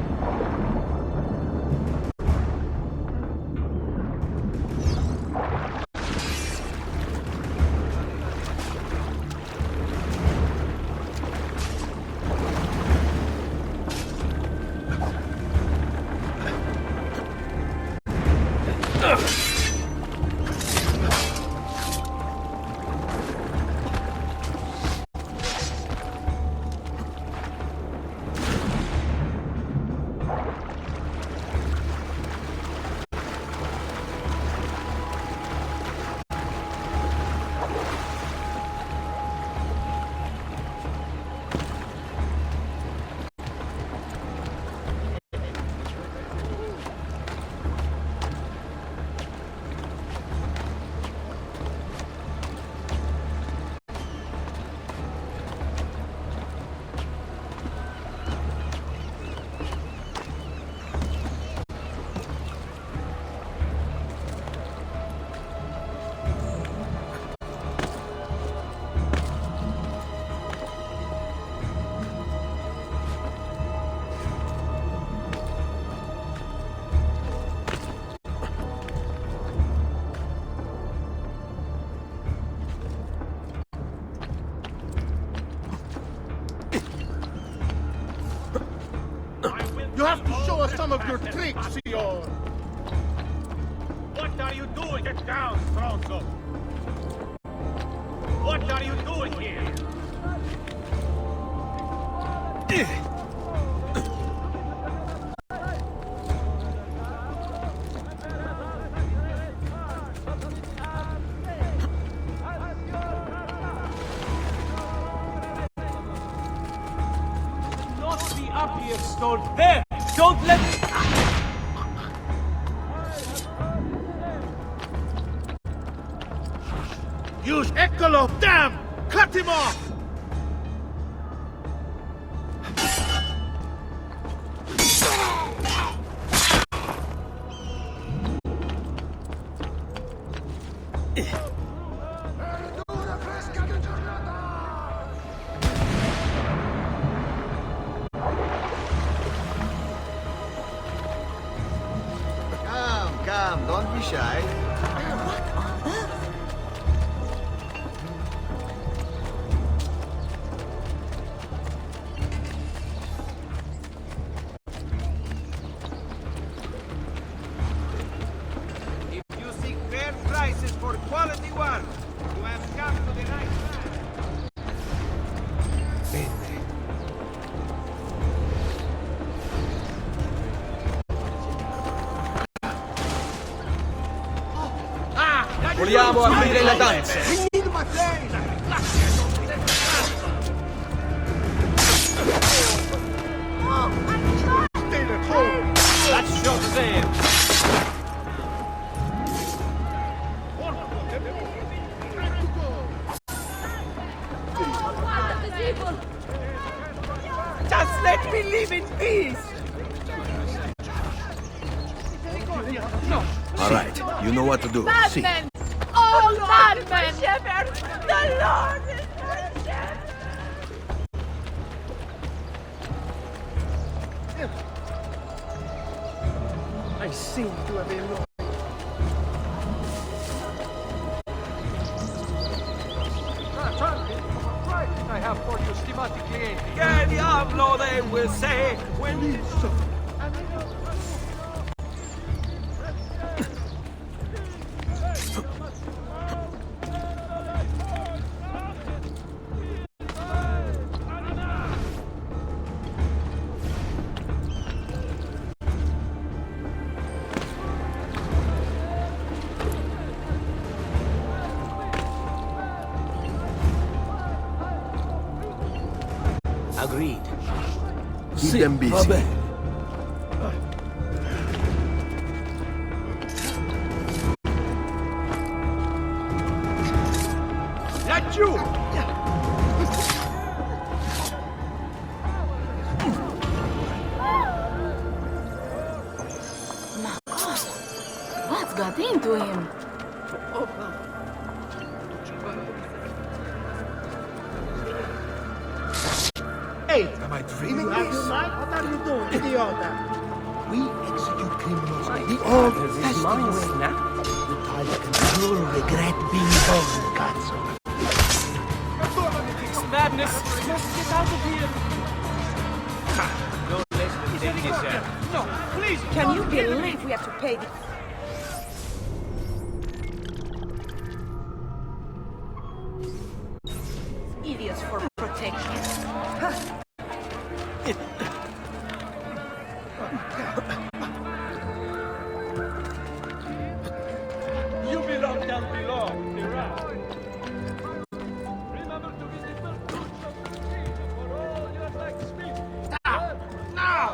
You have to show us some of your tricks, senor! What are you doing? Get down, Stronzo! What are you doing here? Not be up here, Stone. There! Don't let me... Use Ecolo! Damn! Cut him off! Come, don't be shy. If you seek fair prices for quality work, you have come to the right Vogliamo aprire la danza. That's your save! Just let me live in peace! All right, you know what to do. Madmen! All madmen! The Lord is my shepherd! I seem to have been wrong. I have for you schematic clienti. Que diablo they will say when you... Agreed. Keep them busy. Laggiù! Ma cosa? What's got into him? Hey, am I dreaming this? What are you doing, idiota? We execute criminals the old-fashioned way. The type you'll regret being born, cazzo. It's madness. Let's get out of here. Don't listen to Dick yourself. No, please. Can you believe we have to pay the... idiots for protection? You belong down below. You're right. Remember to visit the fruit shop for all your like speed. Now!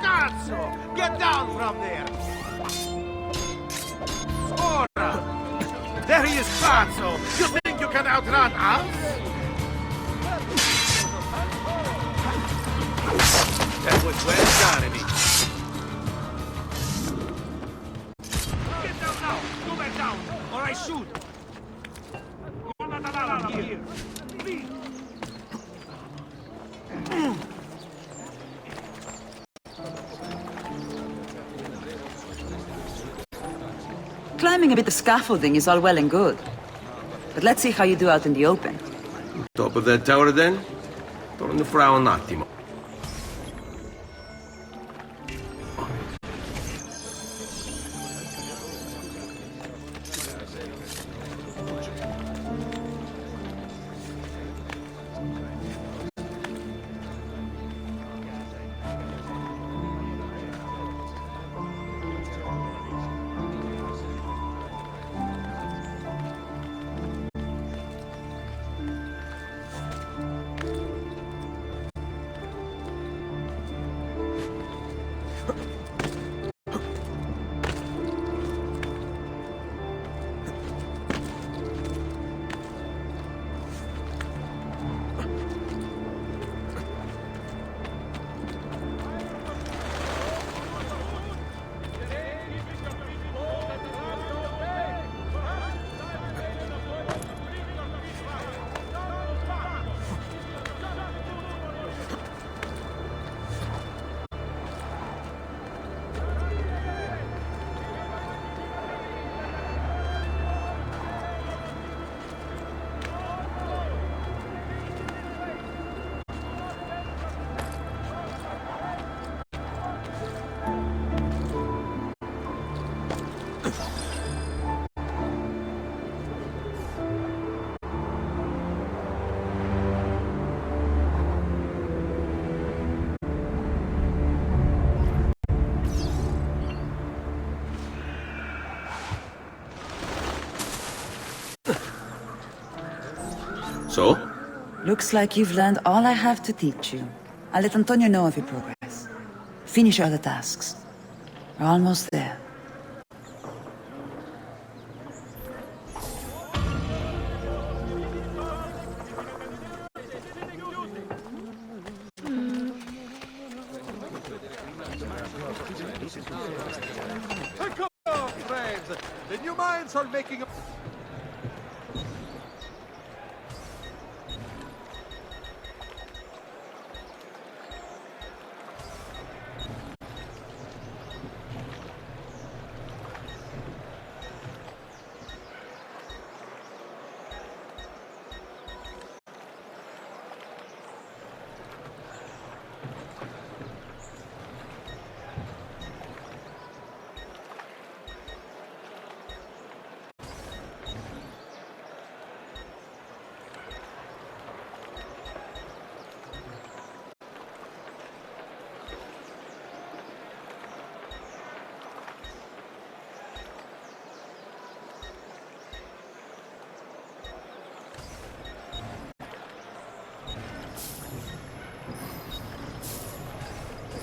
Cazzo! Get down from there! Ora! There he is, Cazzo! You think you can outrun us? That was well done, Amy. Get down now. Go back down, or I shoot. You're not allowed here. Please. Climbing a bit of scaffolding is all well and good. But let's see how you do out in the open. Top of that tower then? Torno fra un attimo. So? Looks like you've learned all I have to teach you. I'll let Antonio know of your progress. Finish all the tasks. We're almost there. Come on, friends! The new mines are making a...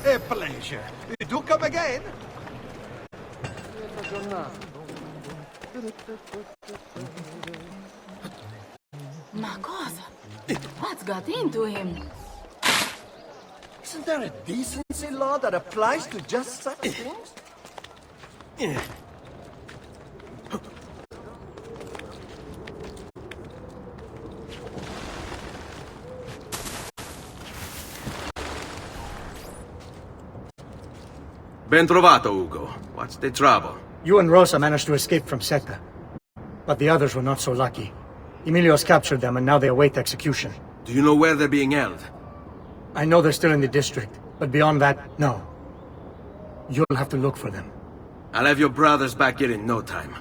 A pleasure. Do come again. Ma cosa? What's got into him? Isn't there a decency law that applies to just such things? Ben trovato, Ugo. What's the trouble? You and Rosa managed to escape from Seta. But the others were not so lucky. Emilio's captured them and now they await execution. Do you know where they're being held? I know they're still in the district, but beyond that, no. You'll have to look for them. I'll have your brothers back here in no time.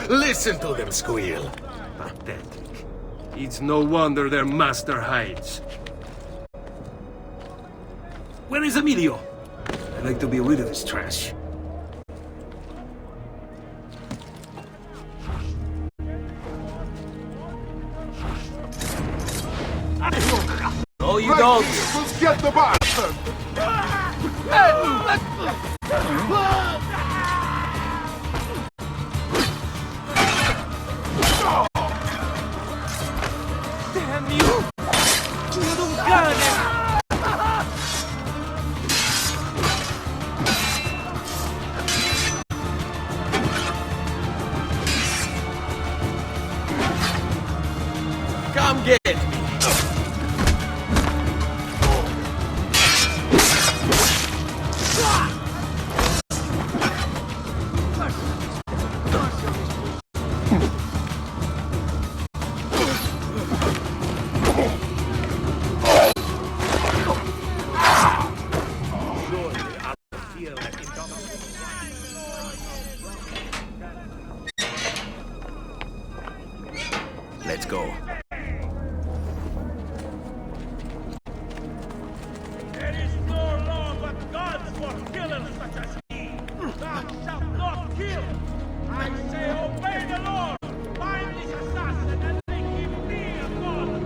Listen to them squeal. Pathetic. It's no wonder their master hides. Where is Emilio? I'd like to be rid of this trash. No, you don't. Let's get the bastard. Damn you! You don't got it! Come get me! Let's go. There is no law but God's for killers such as me. Thou shalt not kill. I say obey the Lord. Find this assassin and make him be a god.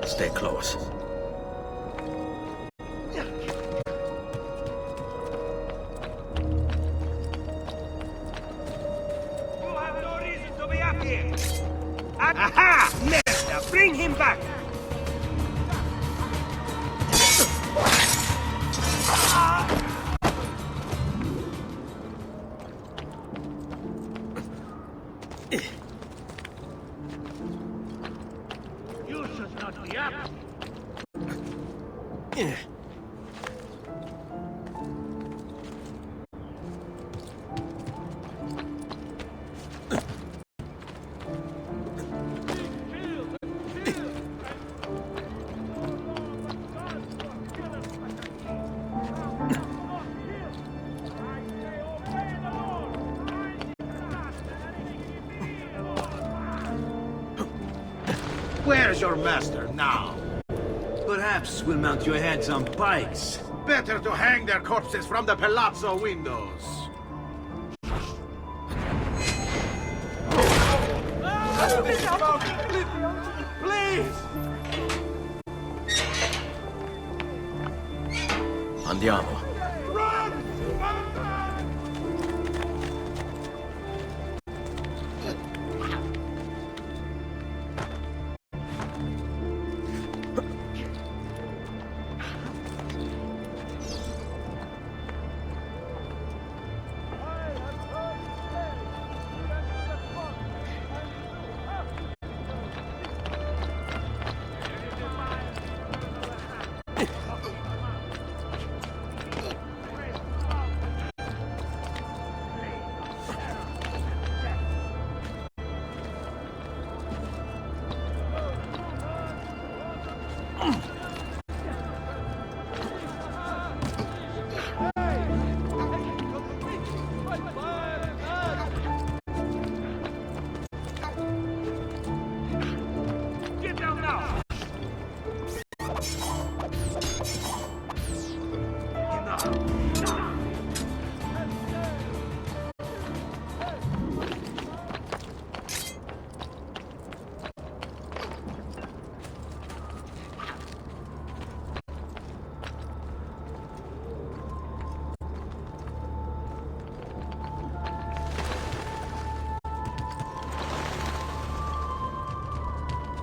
Stay close. You have no reason to be up here. Aha! Merda! Bring him back! You should not be up. Where's your master now? Perhaps we'll mount your heads on pikes. Better to hang their corpses from the palazzo windows. Please! Andiamo.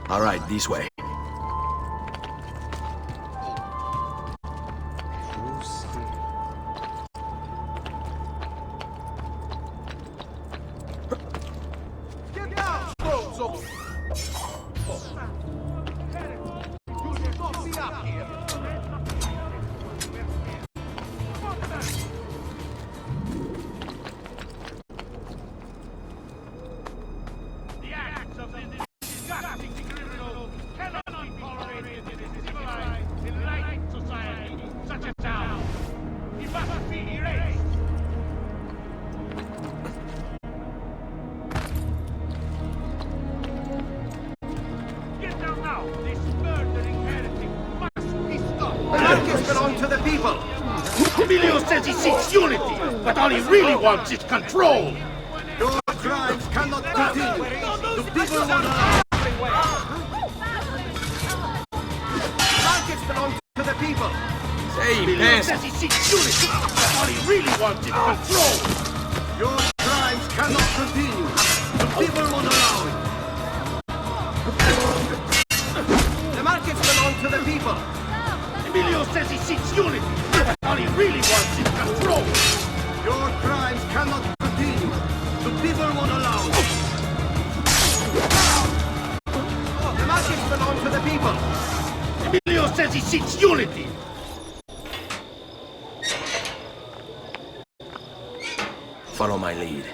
All right, this way. Emilio says he seeks unity, but all he really wants is control. Your crimes cannot continue. The people want to... Markets belong to the people. Emilio says he seeks unity, but all he really wants is control. Your crimes cannot continue. The people won't allow it. The markets belong to the people. Emilio says he seeks unity, but all he really wants is control. Your crimes cannot continue. The people won't allow it. The markets belong to the people. Emilio says he seeks unity. Follow my lead.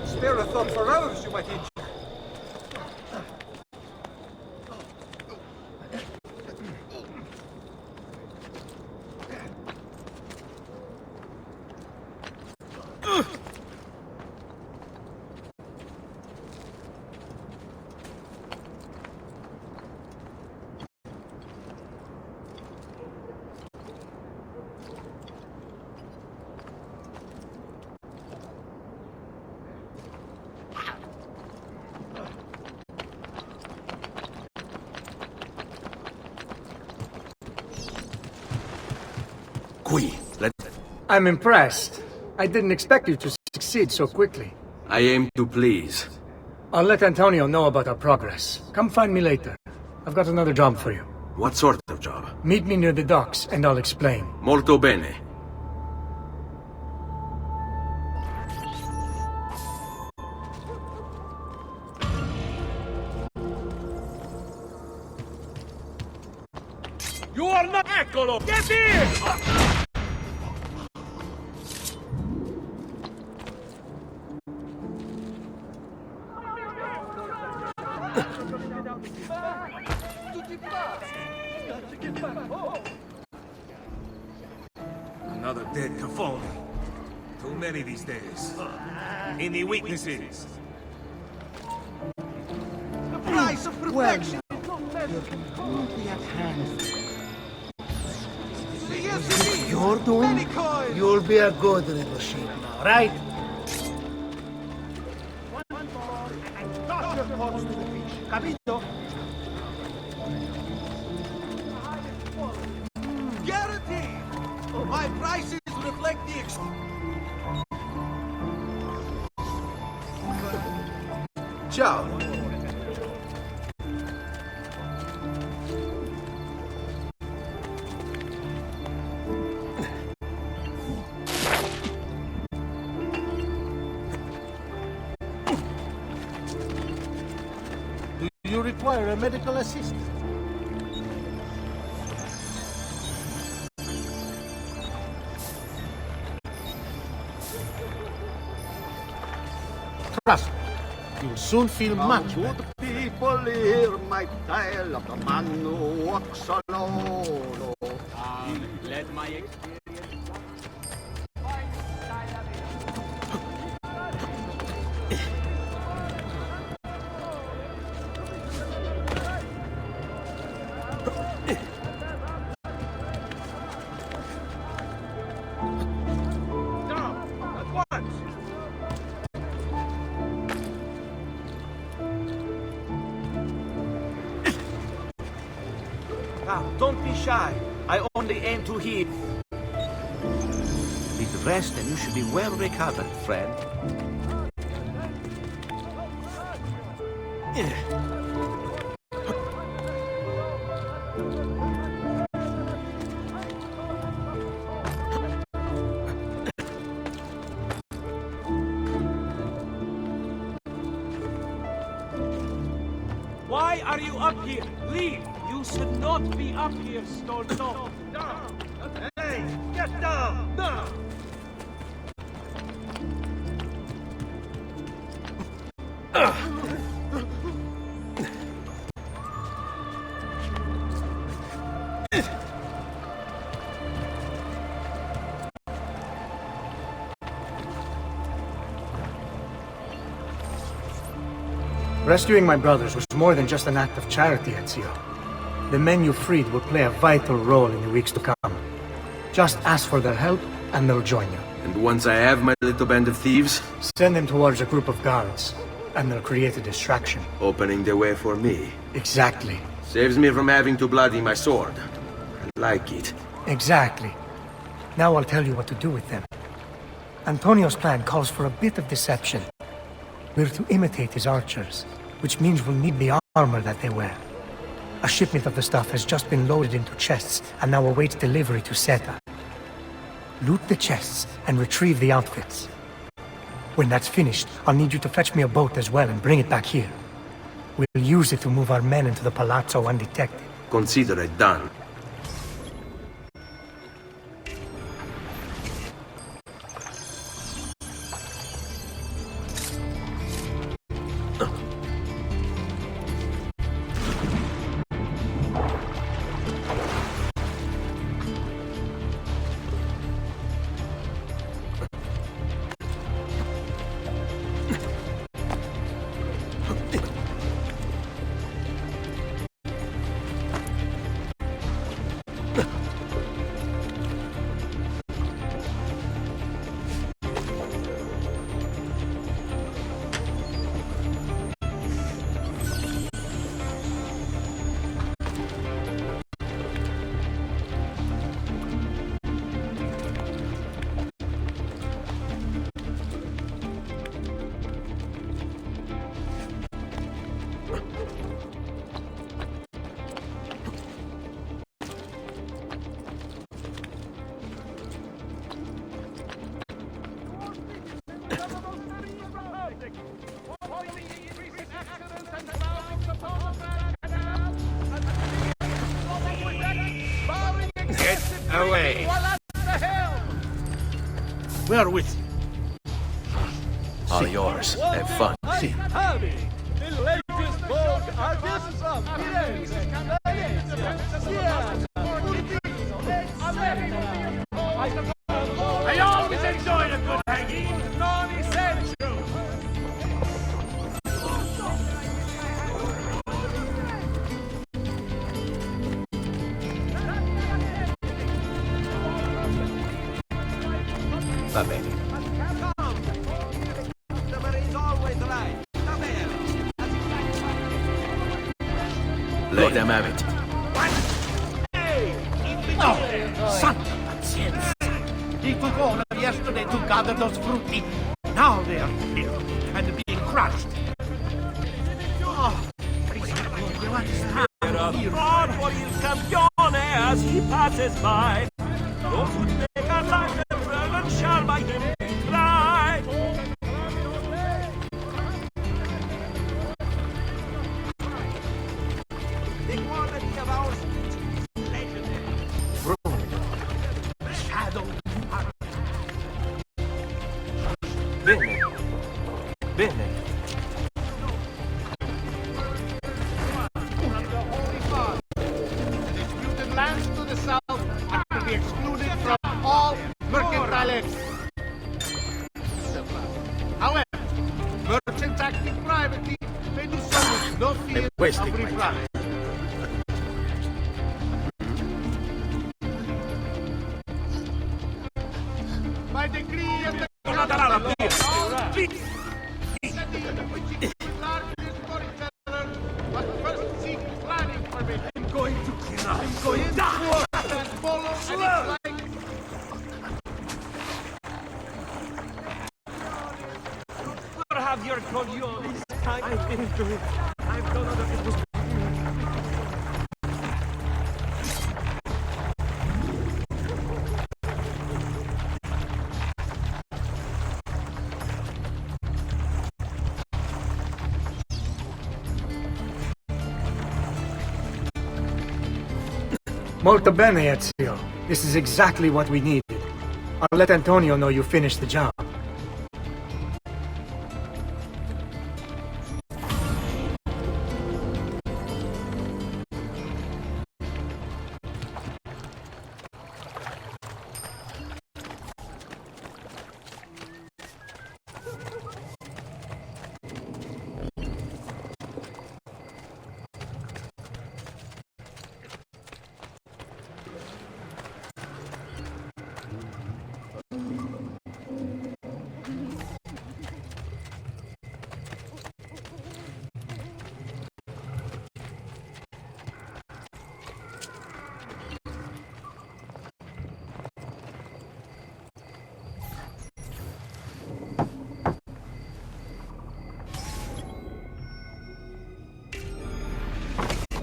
Spare a thought for others, you might injure. I'm impressed. I didn't expect you to succeed so quickly. I aim to please. I'll let Antonio know about our progress. Come find me later. I've got another job for you. What sort of job? Meet me near the docks, and I'll explain. Molto bene. You are not... Eccolo! Get in! Another dead Cafone. Too many these days. Any weaknesses? The price of protection! Well, you're at hand. what you're doing, you'll be a good little sheep now, right? Toss your corpse to the fish, capito? Guaranteed! My prices reflect the Ciao. Do you require a medical assistant? Trust me, you'll soon feel much better. People hear my tale of the man who walks alone. Let my experience... Now, don't be shy. I only aim to heal. Need to rest and you should be well recovered, friend. Why are you up here? Leave! You should not be up here, Stolto! Down! Hey! Get down! Now! Rescuing my brothers was more than just an act of charity, Ezio. The men you freed will play a vital role in the weeks to come. Just ask for their help, and they'll join you. And once I have my little band of thieves? Send them towards a group of guards, and they'll create a distraction. Opening the way for me. Exactly. Saves me from having to bloody my sword. I like it. Exactly. Now I'll tell you what to do with them. Antonio's plan calls for a bit of deception. We're to imitate his archers, which means we'll need the armor that they wear. A shipment of the stuff has just been loaded into chests and now awaits delivery to Seta. Loot the chests and retrieve the outfits. When that's finished, I'll need you to fetch me a boat as well and bring it back here. We'll use it to move our men into the palazzo undetected. Consider it done. Away. We are with you. All yours. Have fun. See. The latest Vogue artists of Firenze. I always enjoyed a good hanging. Non-essential. Va bene. Let them have it. No! Santa pazienza! He took all of yesterday to gather those frutti. Now they are here and being crushed. Oh, God for his campione as he passes by. Those who make our life a burden shall by him cry. The quality of our speech is legendary. The shadow. Bene. Bene. Disputed lands to the south are to be excluded from all mercantile. However, merchants acting privately may do so with no fear of reprisal. By decree of the I'm going to kill her. I'm going to die. Slow. Have your coglione. I've been through it. I've done other things. Molto bene, Ezio. This is exactly what we needed. I'll let Antonio know you finished the job.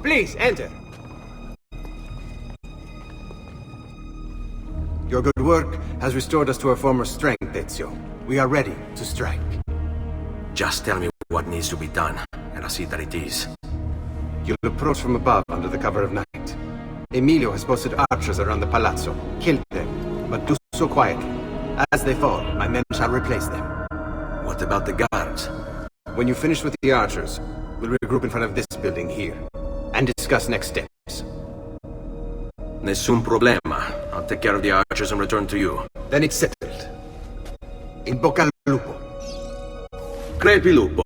Please, enter. Your good work has restored us to our former strength, Ezio. We are ready to strike. Just tell me what needs to be done, and I'll see that it is. You'll approach from above under the cover of night. Emilio has posted archers around the palazzo. Kill them, but do so quietly. As they fall, my men shall replace them. What about the guards? When you finish with the archers, we'll regroup in front of this building here and discuss next steps. Nessun problema. I'll take care of the archers and return to you. Then it's settled. In bocca al lupo. Crepi lupo.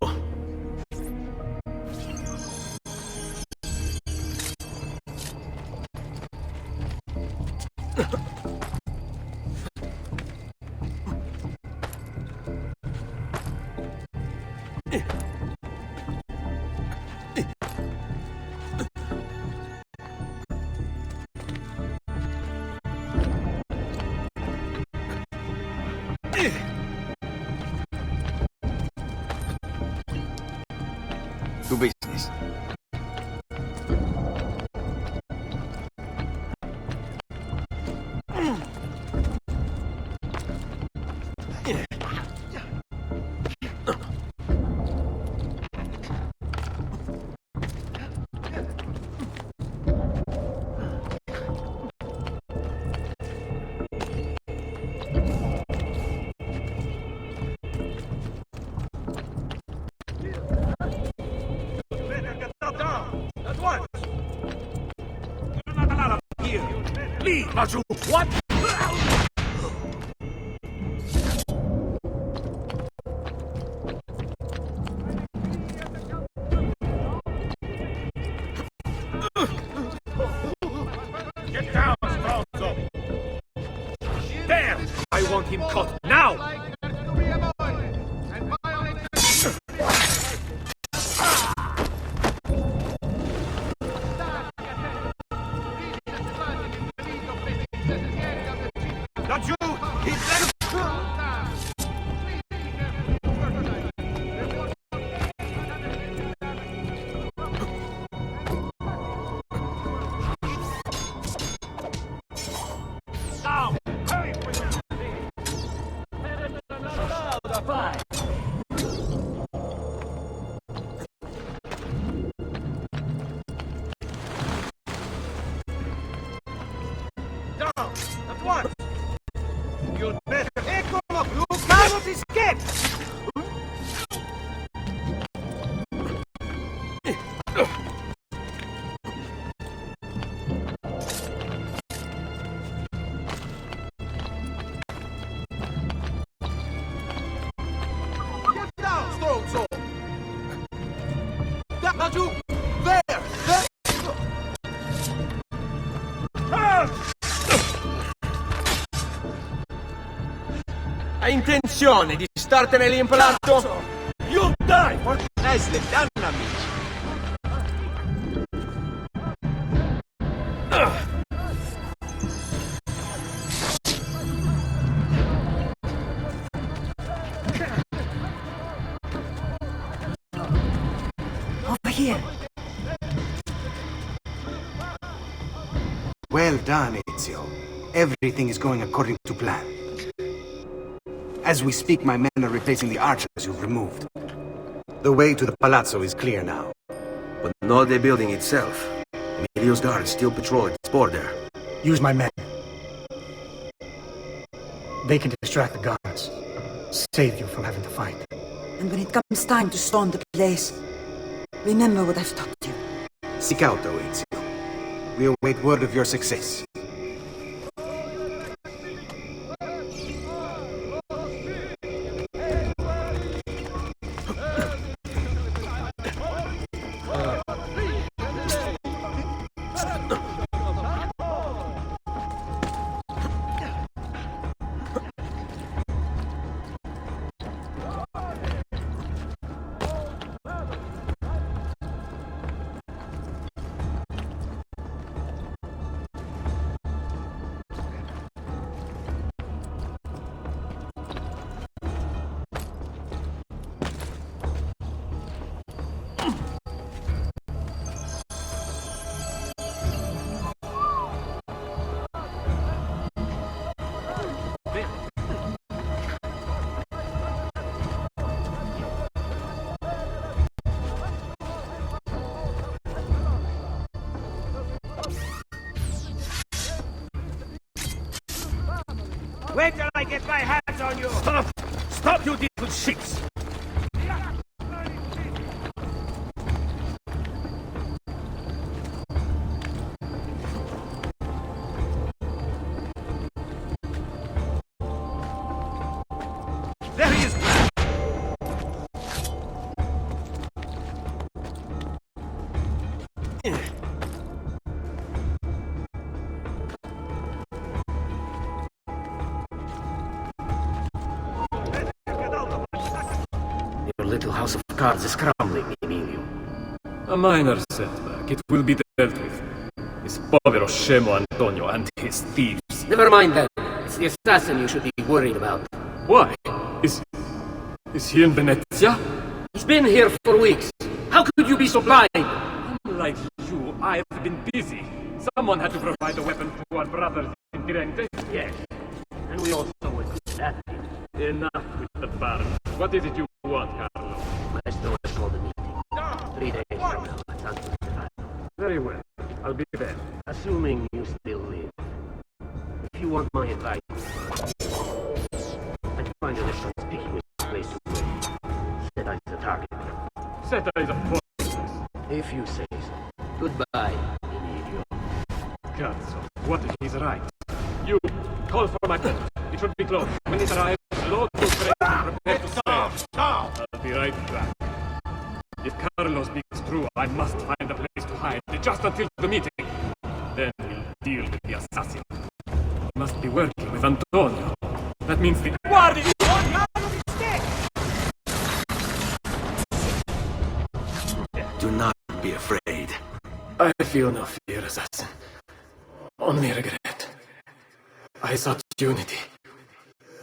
To business. What? Get down, Stronzo! Damn! I want him caught now! Now! Don't you! He's there! Now! Hurry for your down! At once! You'd better... Eccolo! You cannot escape! Get down, Stronzo! Not you! There! There! Hai intenzione di startene l'impianto? You die! Nicely done, amici. Over here. Well done, Ezio. Everything is going according to plan. As we speak, my men are replacing the archers you've removed. The way to the palazzo is clear now. But not the building itself. Emilio's guards still patrol its border. Use my men. They can distract the guards. Save you from having to fight. And when it comes time to storm the place, remember what I've taught you. Seek out, Ezio. We await word of your success. Wait till I get my hands on you! Stop, you little shits! There he is! Your little house of cards is crumbling, Emilio. A minor setback. It will be dealt with. This povero scemo Antonio and his thieves. Never mind that. It's the assassin you should be worried about. Why? Is he in Venezia? He's been here for weeks. How could you be so blind? Unlike you, I've been busy. Someone had to provide a weapon to our brothers in Firenze. Yes. And we also went to that. Enough with the bar. What is it you want, Carlo? Maestro has called a meeting. 3 days from now at Santo Stefano. Very well. I'll be there. Assuming you still live. If you want my advice, I'd find a less conspicuous place to wait. Seta is the target. Seta is a fortress. If you say so. Goodbye, Emilio. Cazzo, what if he's right? You, call for my boat. It should be closed. When it arrives, load those crates and prepare to stop. I'll be right back. If Carlo speaks true, I must find a place to hide just until the meeting. Then we'll deal with the assassin. He must be working with Antonio. That means the... Do not be afraid. I feel no fear, assassin. Only regret. I sought unity,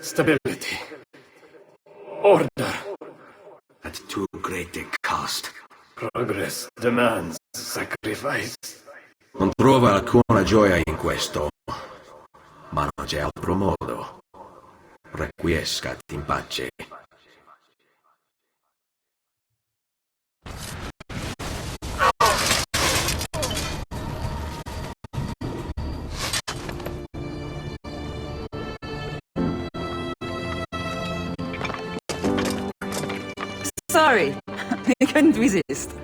stability, order. At too great a cost. Progress demands sacrifice. Non trova alcuna gioia in questo, ma non c'è altro modo. Requiescat in pace. Sorry, I couldn't resist.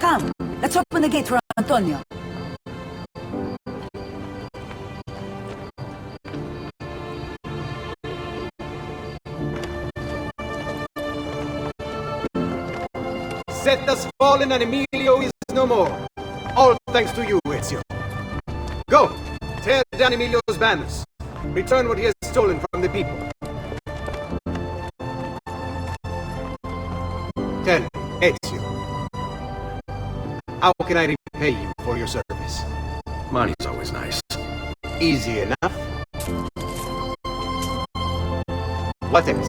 Come, let's open the gate for Antonio. Set us fallen and Emilio is no more. All thanks to you, Ezio. Go! Tear down Emilio's banners. Return what he has stolen from the people. Tell me, Ezio. How can I repay you for your service? Money's always nice. Easy enough. What else?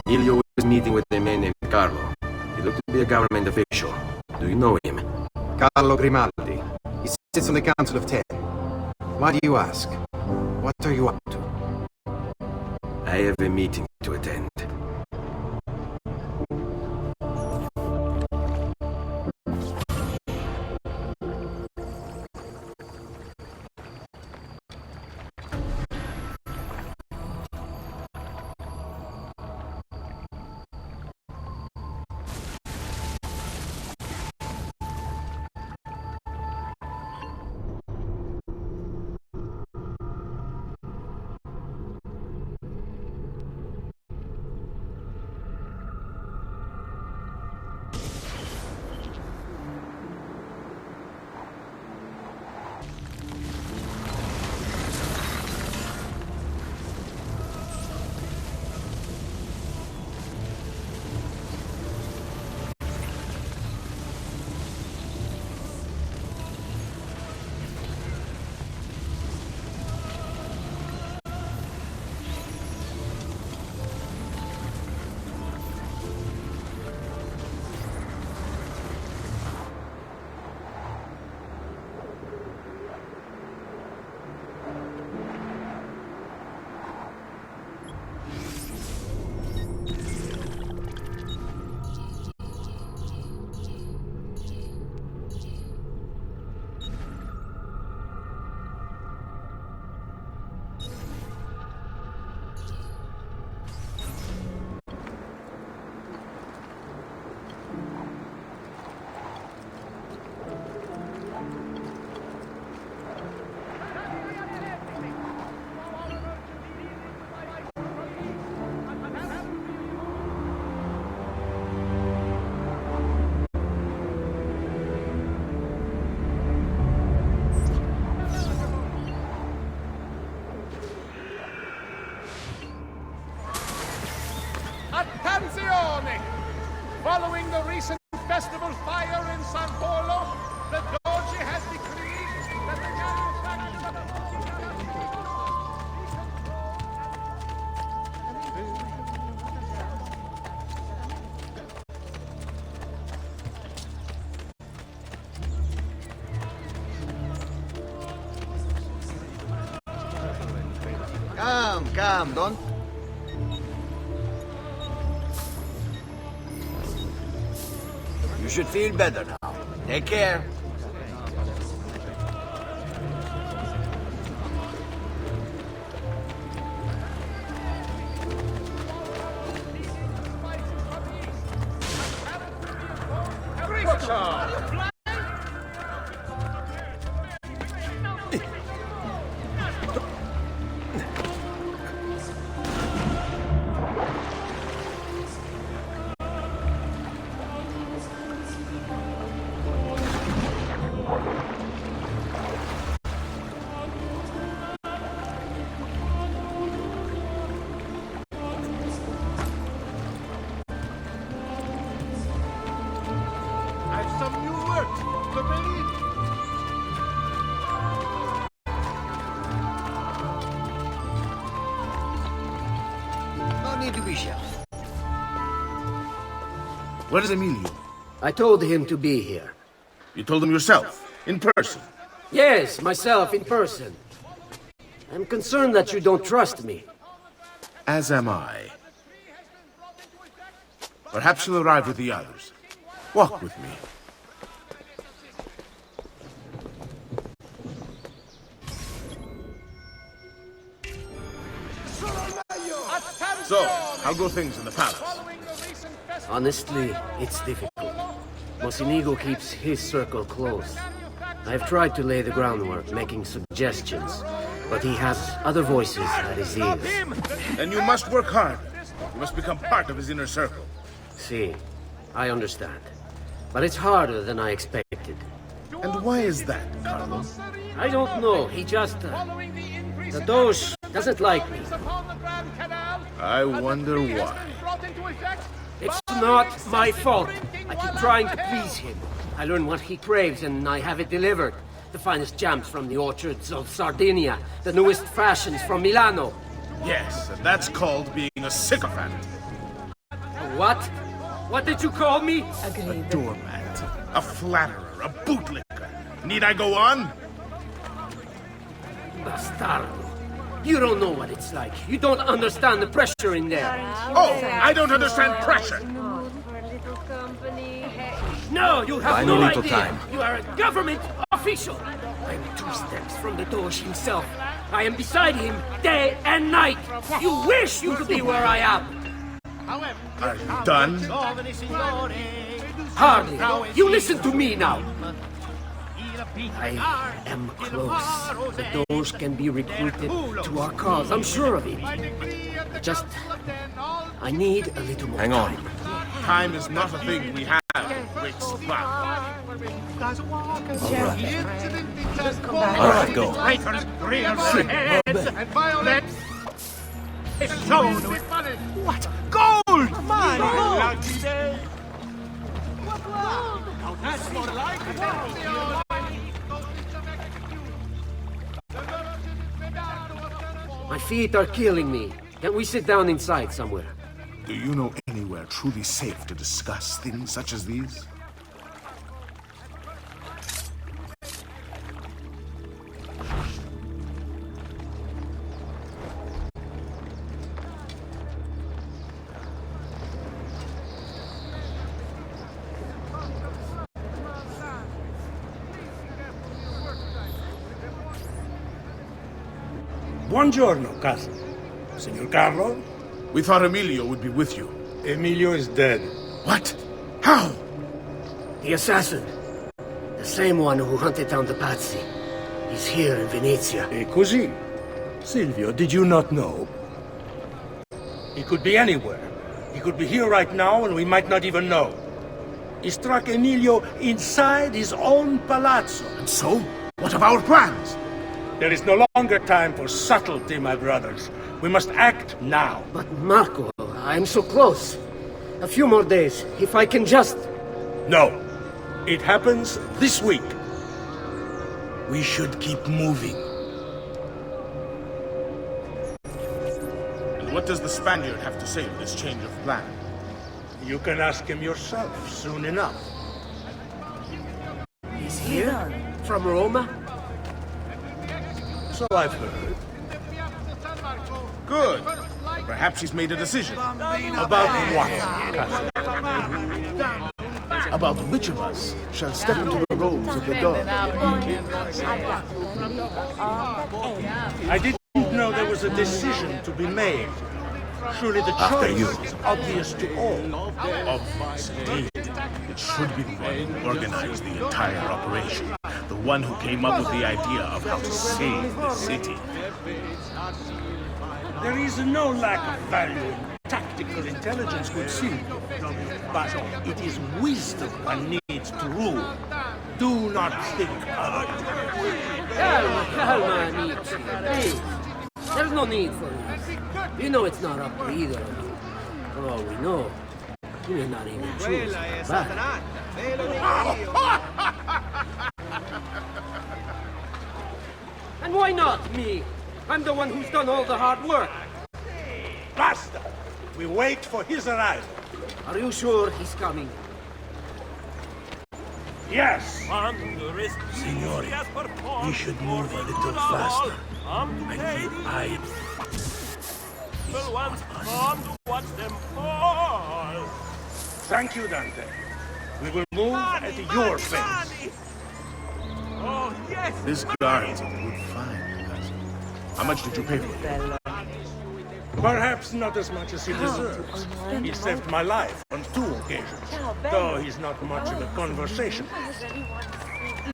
Emilio is meeting with a man named Carlo. He looked to be a government official. Do you know him? Carlo Grimaldi. He sits on the Council of 10. Why do you ask? What are you up to? I have a meeting to attend. Attenzione! Following the recent festival fire in San Polo, the Doge has decreed that the Come, don't... You should feel better now. Take care. need to be shot. Where is Emilio? I told him to be here. You told him yourself, in person? Yes, myself, in person. I'm concerned that you don't trust me. As am I. Perhaps you'll arrive with the others. Walk with me. So, how go things in the palace? Honestly, it's difficult. Mocenigo keeps his circle closed. I've tried to lay the groundwork, making suggestions, but he has other voices at his ears. Then you must work hard. You must become part of his inner circle. See, I understand. But it's harder than I expected. And why is that, Carlos? I don't know. He just... the Doge doesn't like me. I wonder why. It's not my fault. I keep trying to please him. I learn what he craves and I have it delivered. The finest jams from the orchards of Sardinia, the newest fashions from Milano. Yes, and that's called being a sycophant. What? What did you call me? A doormat, a flatterer, a bootlicker. Need I go on? Bastardo. You don't know what it's like. You don't understand the pressure in there. Oh, I don't understand pressure. No, you have Find no a little idea. time. You are a government official. I'm 2 steps from the Doge himself. I am beside him day and night. You wish you could be where I am. Are you done? Hardly. You listen to me now. I am close. The Doge can be recruited to our cause. I'm sure of it. Just... I need a little more Hang on. Time is not a thing we have. Great spot. All right, go. What? Gold! My lucky day! That's more like it. My feet are killing me. Can we sit down inside somewhere? Do you know anywhere truly safe to discuss things such as these? Buongiorno, cousin. Signor Carlo? We thought Emilio would be with you. Emilio is dead. What? How? The assassin. The same one who hunted down the Pazzi. He's here in Venezia. E così? Silvio, did you not know? He could be anywhere. He could be here right now and we might not even know. He struck Emilio inside his own palazzo. And so? What of our plans? There is no longer time for subtlety, my brothers. We must act now. But Marco, I'm so close. A few more days, if I can just... No. It happens this week. We should keep moving. And what does the Spaniard have to say to this change of plan? You can ask him yourself soon enough. He's here? From Roma? So I've heard. Good. Perhaps he's made a decision. About what? About which of us shall step into the roles of the dog. I didn't know there was a decision to be made. Surely the choice is obvious to all. Obvious indeed. It should be the one who organized the entire operation. The one who came up with the idea of how to save the city. There is no lack of value in tactical intelligence, good Silvio. But it is wisdom one needs to rule. Do not think otherwise. Calma, amici. Please. There's no need for this. You know it's not up to either of you. For all we know, you may not even choose to come back. And why not me? I'm the one who's done all the hard work. Basta! We wait for his arrival. Are you sure he's coming? Yes! Signori, we should move a little faster. I feel Will once come to watch them fall. Thank you, Dante. We will move at your pace. Oh, yes! This guard's a good find, cousin. How much did you pay for it? Perhaps not as much as he deserves. He saved my life on 2 occasions, though he's not much of a conversationalist.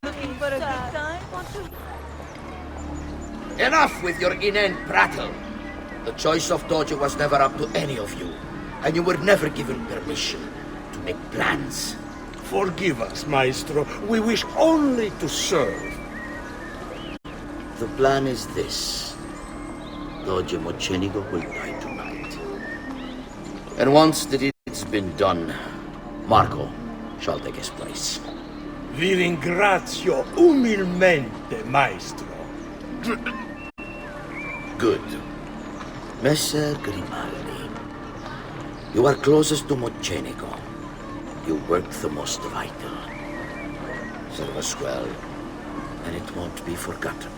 Looking for a good time? Enough with your inane prattle. The choice of Dojo was never up to any of you, and you were never given permission to make plans. Forgive us, Maestro. We wish only to serve. The plan is this. Dojo Mocenigo will die tonight. And once the deed's been done, Marco shall take his place. Vi ringrazio umilmente, Maestro. Good. Messer Grimaldi, you are closest to Mocenigo. You work the most vital. Serve us well, and it won't be forgotten.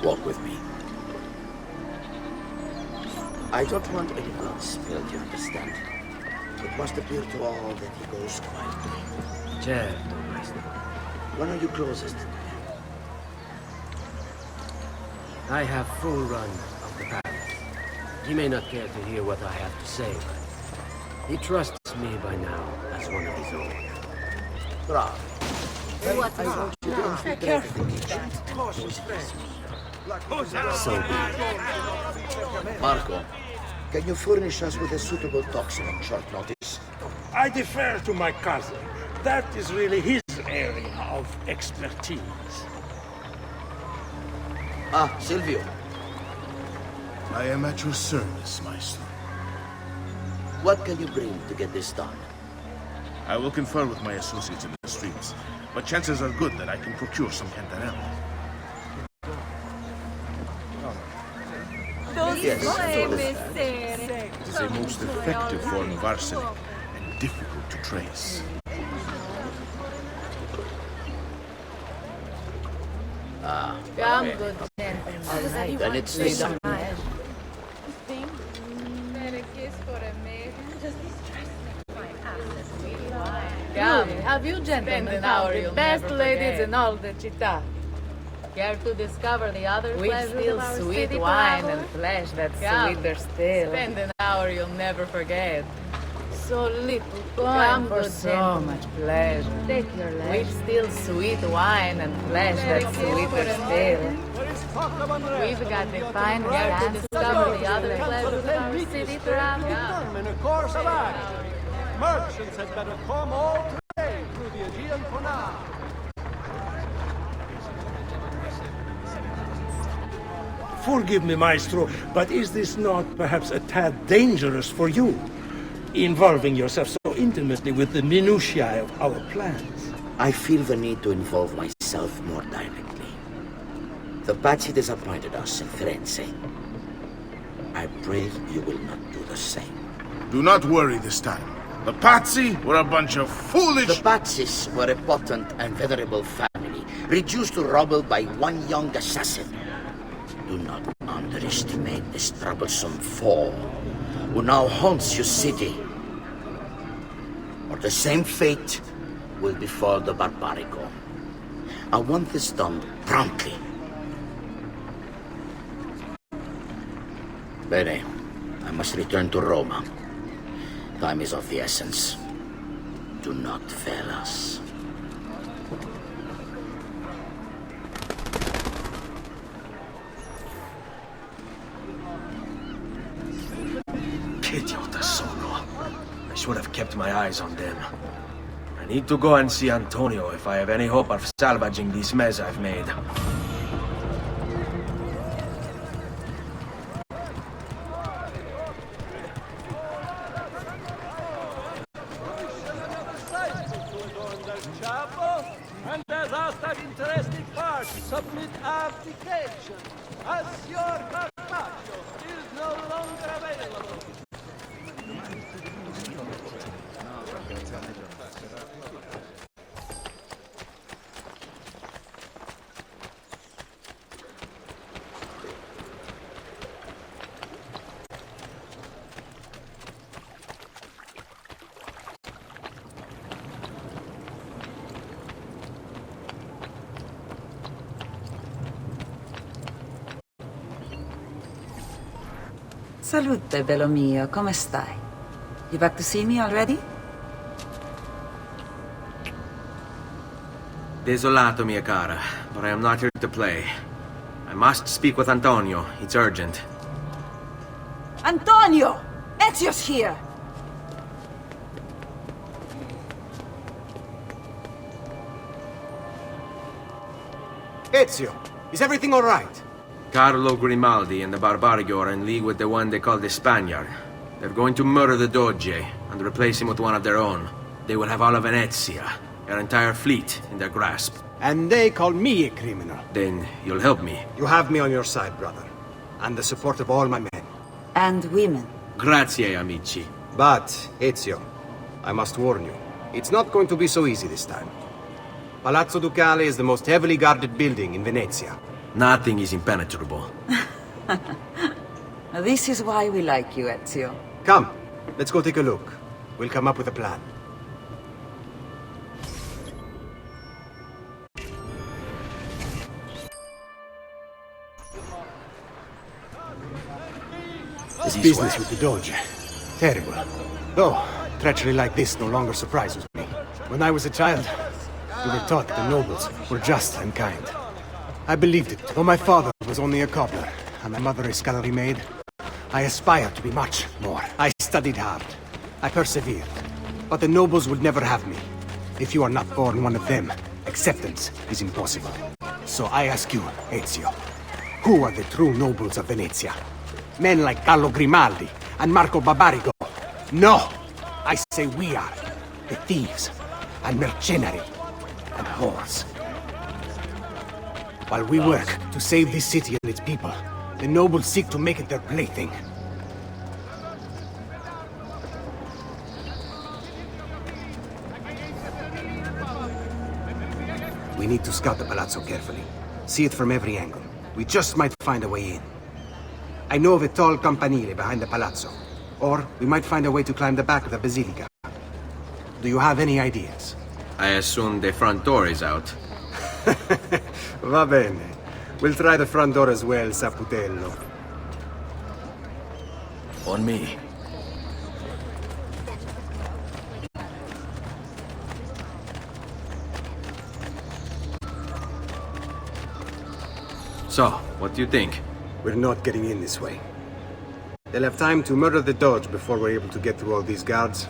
Walk with me. I don't want any blood spilled, you understand? It must appear to all that he goes quietly. Certo, Maestro. When are you closest? I have full run of the palace. He may not care to hear what I have to say, but he trusts me by now as one of his own. Bravo. What I want you to infiltrate the kitchen. So be it. Marco, can you furnish us with a suitable toxin on short notice? I defer to my cousin. That is really his area of expertise. Ah, Silvio. I am at your service, Maestro. What can you bring to get this done? I will confer with my associates in the streets, but chances are good that I can procure some cantarella. Yes, It is a most effective form of arsenic and difficult to trace. Ah, Come, good gentlemen. then it's this. And a kiss for a maid. Come, have you gentlemen found the best ladies in all the città? Care to discover the other pleasures of our sweet city wine travel? and flesh that's Come, sweeter still. Spend an hour you'll never forget. So little Come time for good so gentlemen. much pleasure. Take your With leisure. still sweet wine and flesh that's sweeter still. We've got the fine care to discover the other pleasures of our city travel. In a course of action, merchants had better come all trade through the Aegean Canal. Forgive me, Maestro, but is this not perhaps a tad dangerous for you? Involving yourself so intimately with the minutiae of our plans. I feel the need to involve myself more directly. The Pazzi disappointed us in Firenze. I pray you will not do the same. Do not worry this time. The Pazzi were a bunch of foolish... The Pazzis were a potent and venerable family, reduced to rubble by one young assassin. Do not underestimate this troublesome foe who now haunts your city. Or the same fate will befall the Barbarico. I want this done promptly. Bene, I must return to Roma. Time is of the essence. Do not fail us. Che idiota sono. I should have kept my eyes on them. I need to go and see Antonio if I have any hope of salvaging this mess I've made. And as after interesting party submit abdication, as your Carpaccio is no longer available. Salute, bello mio. Come stai? You back to see me already? Desolato, mia cara, but I am not here to play. I must speak with Antonio. It's urgent. Antonio! Ezio's here! Ezio, is everything all right? Carlo Grimaldi and the Barbarigo are in league with the one they call the Spaniard. They're going to murder the Doge and replace him with one of their own. They will have all of Venezia, their entire fleet, in their grasp. And they call me a criminal. Then you'll help me. You have me on your side, brother. And the support of all my men. And women. Grazie, amici. But, Ezio, I must warn you, it's not going to be so easy this time. Palazzo Ducale is the most heavily guarded building in Venezia. Nothing is impenetrable. This is why we like you, Ezio. Come, let's go take a look. We'll come up with a plan. This business with the Doge. Terrible. Though, treachery like this no longer surprises me. When I was a child, we were taught that the nobles were just and kind. I believed it. Though my father was only a cobbler, and my mother a scullery maid, I aspired to be much more. I studied hard. I persevered. But the nobles would never have me. If you are not born one of them, acceptance is impossible. So I ask you, Ezio, who are the true nobles of Venezia? Men like Carlo Grimaldi and Marco Barbarigo? No! I say we are. The thieves and mercenary and whores. While we work to save this city and its people, the nobles seek to make it their plaything. We need to scout the palazzo carefully. See it from every angle. We just might find a way in. I know of a tall campanile behind the palazzo. Or we might find a way to climb the back of the basilica. Do you have any ideas? I assume the front door is out. Va bene. We'll try the front door as well, Saputello. On me. So, what do you think? We're not getting in this way. They'll have time to murder the Doge before we're able to get through all these guards.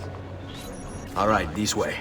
All right, this way.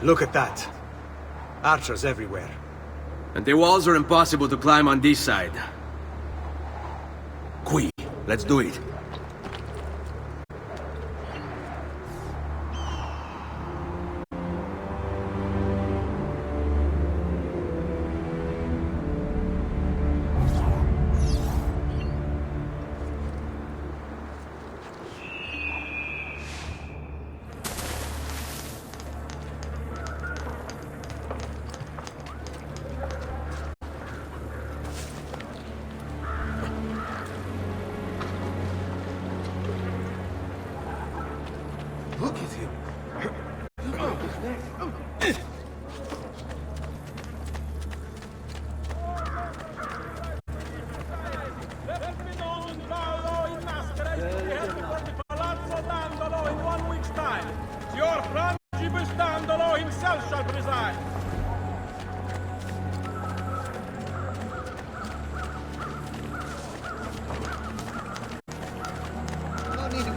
Look at that. Archers everywhere. And the walls are impossible to climb on this side. Qui, let's do it.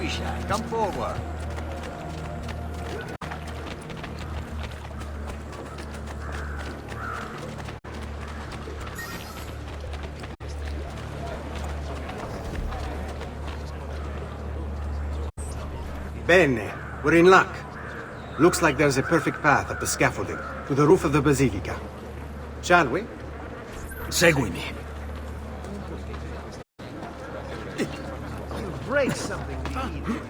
be shy. Come forward. Bene, we're in luck. Looks like there's a perfect path up the scaffolding to the roof of the Basilica. Shall we? Seguimi. Break something we eat.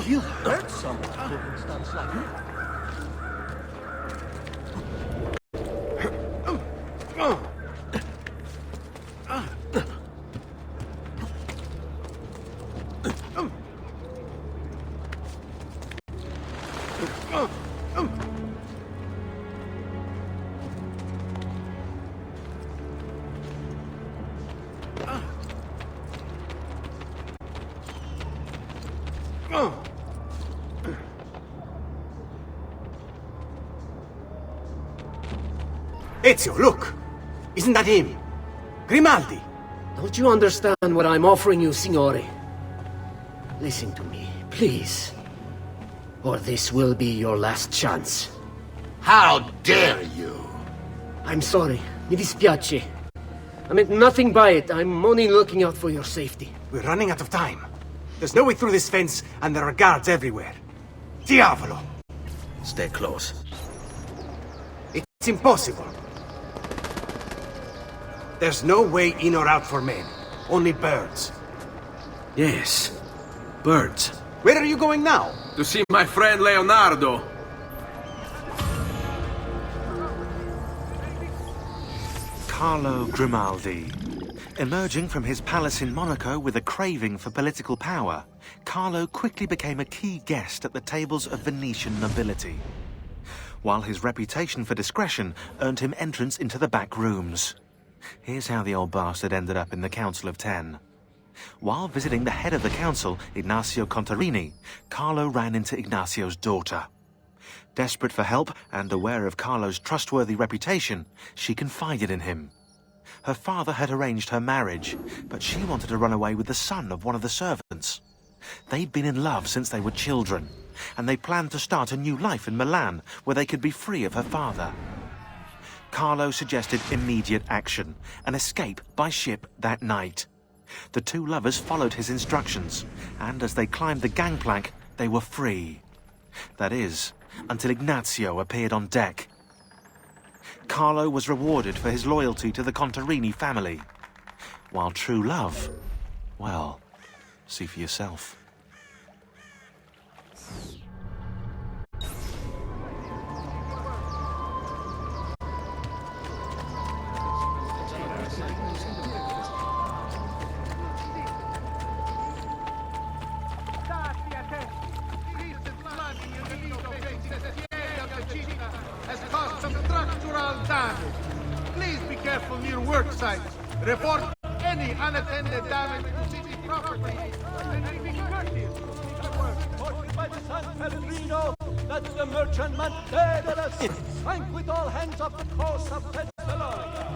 You hurt someone doing stunts like that. Ezio, look! Isn't that him? Grimaldi! Don't you understand what I'm offering you, Signore? Listen to me, please. Or this will be your last chance. How dare you! I'm sorry. Mi dispiace. I meant nothing by it. I'm only looking out for your safety. We're running out of time. There's no way through this fence, and there are guards everywhere. Diavolo! Stay close. It's impossible. There's no way in or out for men. Only birds. Yes. Birds. Where are you going now? To see my friend Leonardo. Carlo Grimaldi. Emerging from his palace in Monaco with a craving for political power, Carlo quickly became a key guest at the tables of Venetian nobility, while his reputation for discretion earned him entrance into the back rooms. Here's how the old bastard ended up in the Council of Ten. While visiting the head of the council, Ignazio Contarini, Carlo ran into Ignazio's daughter. Desperate for help and aware of Carlo's trustworthy reputation, she confided in him. Her father had arranged her marriage, but she wanted to run away with the son of one of the servants. They'd been in love since they were children, and they planned to start a new life in Milan where they could be free of her father. Carlo suggested immediate action, an escape by ship that night. The two lovers followed his instructions, and as they climbed the gangplank, they were free. That is, until Ignazio appeared on deck. Carlo was rewarded for his loyalty to the Contarini family, while true love, well, see for yourself. Has caused some structural damage. Please be careful near work sites. Report any unattended damage to city property. And be courteous. Ordered by the San Pellegrino, that the merchantman Daedalus sank with all hands off the coast of Thessalonica.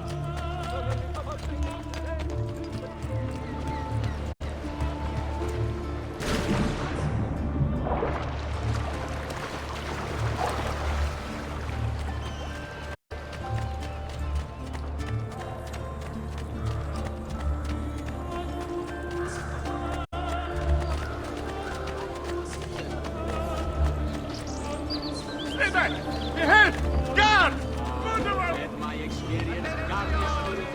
Stay back! Behind! Guard! Murderer! Let my experience garnish you.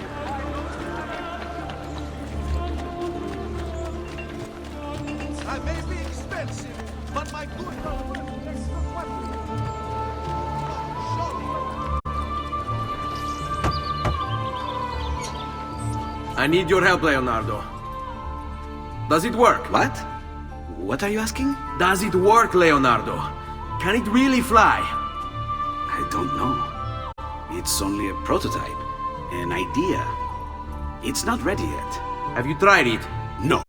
I may be expensive, but my good health will be extra weapon. I need your help, Leonardo. Does it work? What? What are you asking? Does it work, Leonardo? Can it really fly? I don't know. It's only a prototype, an idea. It's not ready yet. Have you tried it? No,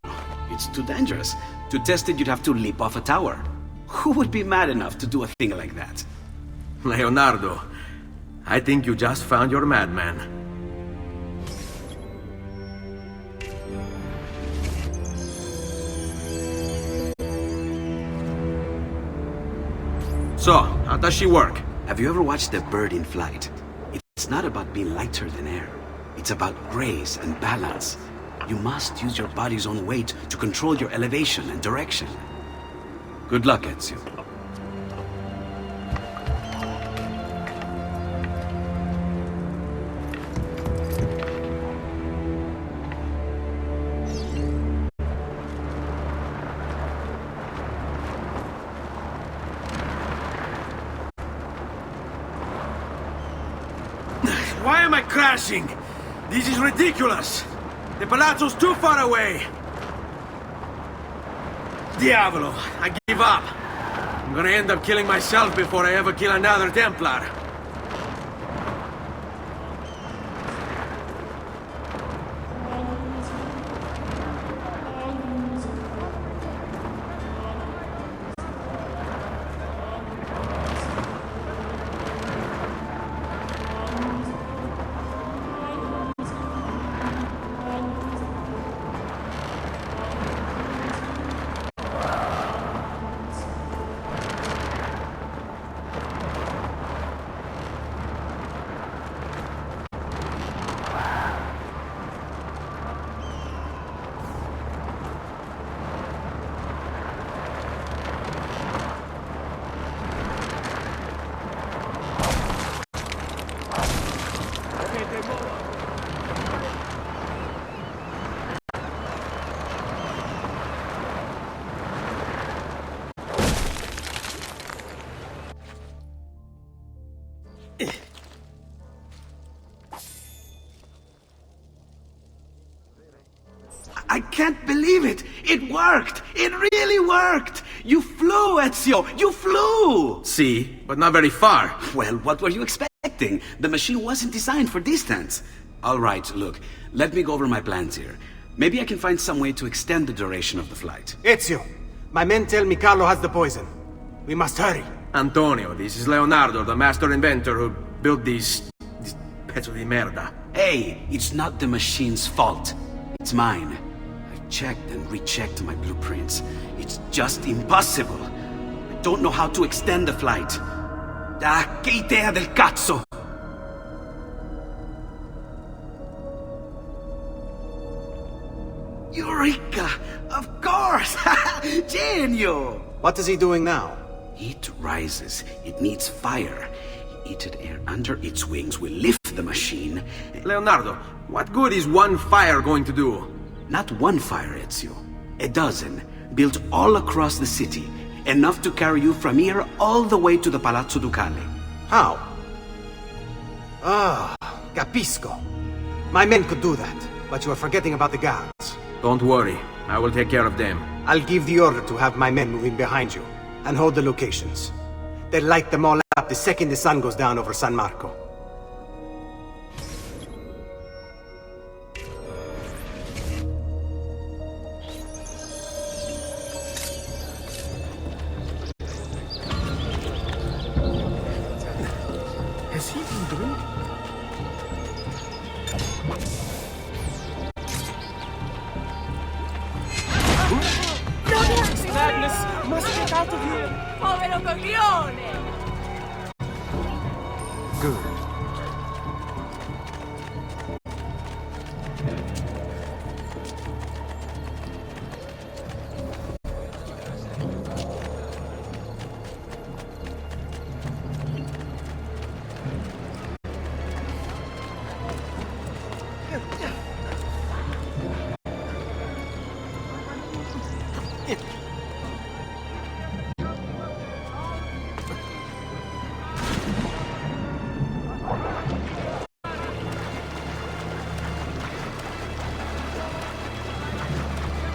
it's too dangerous. To test it, you'd have to leap off a tower. Who would be mad enough to do a thing like that? Leonardo, I think you just found your madman. So, how does she work? Have you ever watched a bird in flight? It's not about being lighter than air. It's about grace and balance. You must use your body's own weight to control your elevation and direction. Good luck, Ezio. Why am I crashing? This is ridiculous! The palazzo's too far away! Diavolo, I give up! I'm gonna end up killing myself before I ever kill another Templar. I can't believe it! It worked! It really worked! You flew, Ezio! You flew! See, but not very far. Well, what were you expecting? The machine wasn't designed for distance. All right, look, let me go over my plans here. Maybe I can find some way to extend the duration of the flight. Ezio, my men tell me Carlo has the poison. We must hurry. Antonio, this is Leonardo, the master inventor who built this pezzo di merda. Hey, it's not the machine's fault. It's mine. I've checked and rechecked my blueprints. It's just impossible. I don't know how to extend the flight. Ah, che idea del cazzo! Eureka! Of course! Genio! What is he doing now? It rises. It needs fire. Heated air under its wings will lift the machine. Leonardo, what good is one fire going to do? Not one fire, Ezio. A dozen, built all across the city. Enough to carry you from here all the way to the Palazzo Ducale. How? Ah, capisco. My men could do that, but you are forgetting about the guards. Don't worry, I will take care of them. I'll give the order to have my men move in behind you, and hold the locations. They'll light them all up the second the sun goes down over San Marco. out of here! Povero coglione! Good.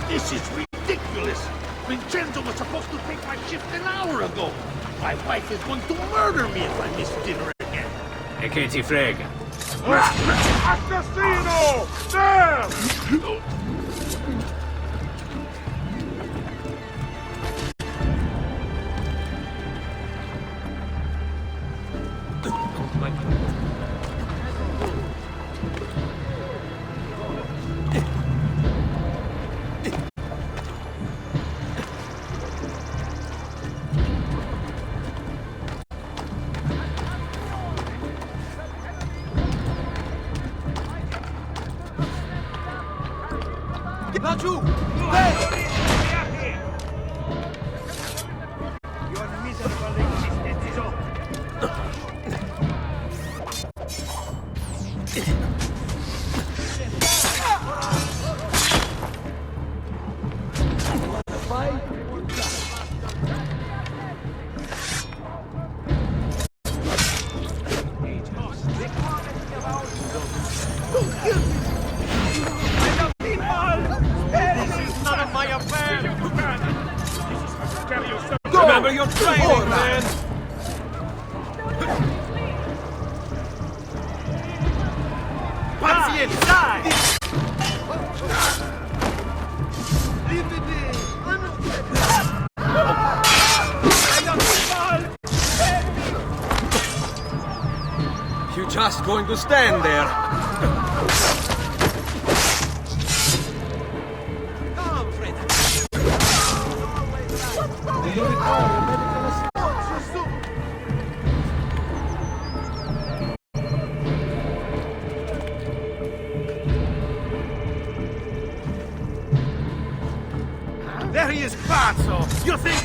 This is ridiculous! Vincenzo was supposed to take my shift an hour ago! My wife is going to murder me if I miss dinner again! E che ti frega? Assassino! There! Laggiù! Your miserable existence is over. Remember your training, man! Pazienza! You just going to stand there? There he is, pazzo! You think...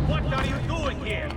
What are you doing here?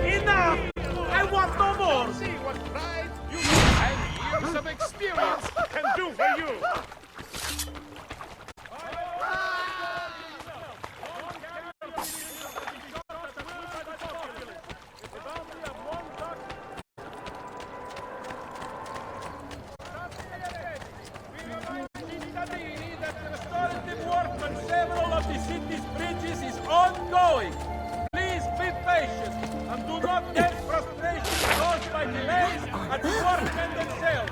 Enough! I want no more! See what pride you and years of experience can do for you! Several of the city's bridges is ongoing. Please be patient and do not get frustration caused by delays at the workmen themselves.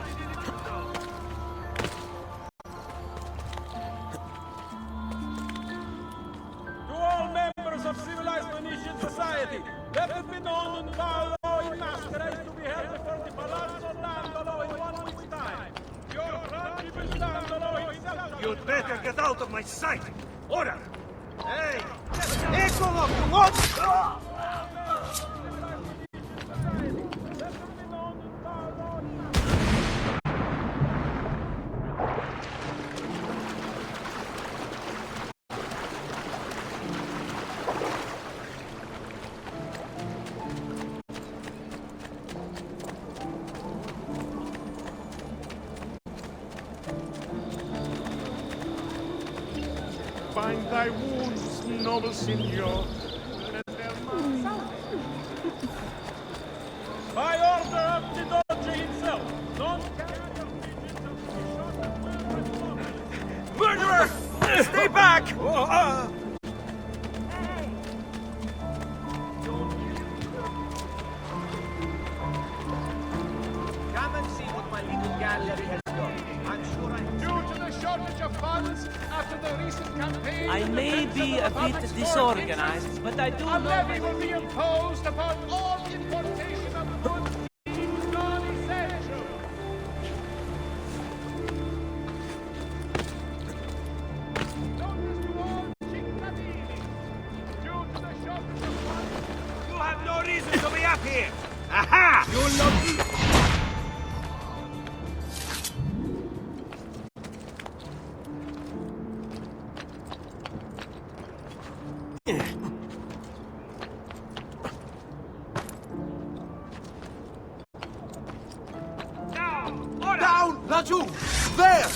To all members of civilized Venetian society, let it be known that Paolo in Masquerade is to be held before the Palazzo Dandolo in 1 week's time. Your Principal Dandolo himself. You'd better get out of my sight! Order! Hey! Eccolo! What? find thy wounds, noble signor. By order of the Doge himself, don't carry your pigeons of Murderer! Stay back! Come and see what my little gallery has done. I'm sure Due to the shortage of funds after the recent campaign... I may be a bit disorganized, but I do a know... levy will be imposed upon all importation of goods deemed non-essential. Notice to all cittadini. Due to the shortage of funds... You have no reason to be up here! Aha! You'll not be... Down! Laggiù! There!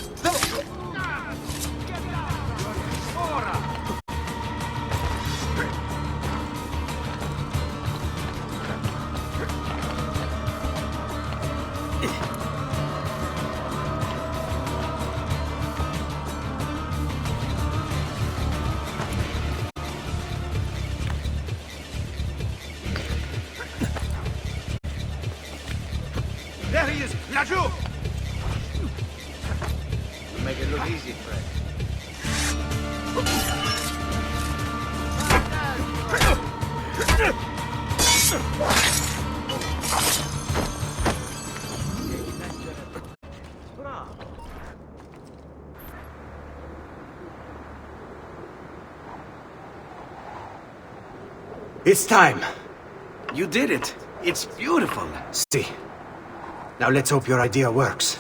There he is! Laggiù! You make it look easy, Fred. It's time. You did it. It's beautiful. See. Now let's hope your idea works.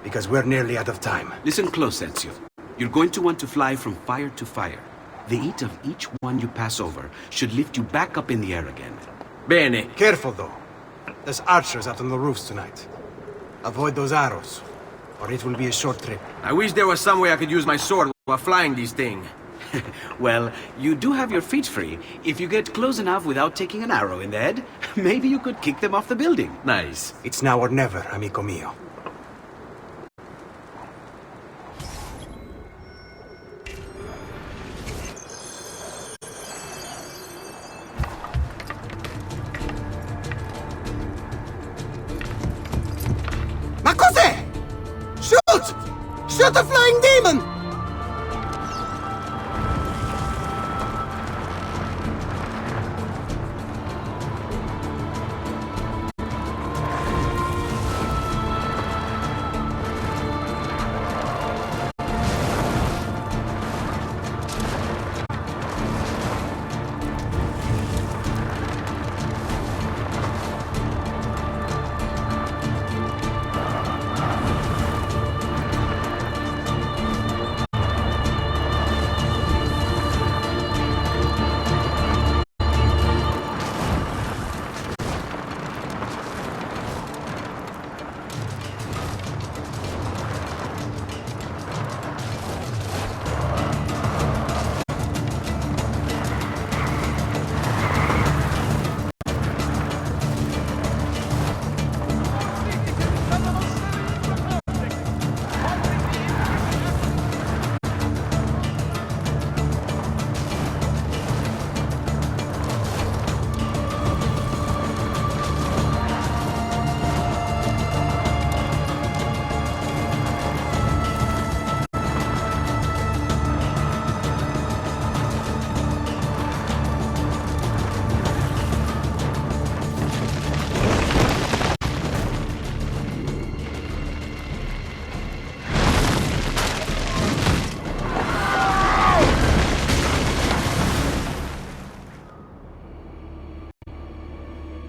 Because we're nearly out of time. Listen close, Ezio. You're going to want to fly from fire to fire. The heat of each one you pass over should lift you back up in the air again. Bene. Careful, though. There's archers out on the roofs tonight. Avoid those arrows, or it will be a short trip. I wish there was some way I could use my sword while flying this thing. Well, you do have your feet free. If you get close enough without taking an arrow in the head, maybe you could kick them off the building. Nice. It's now or never, amico mio. Ma cos'è? Shoot! Shoot the flying demon!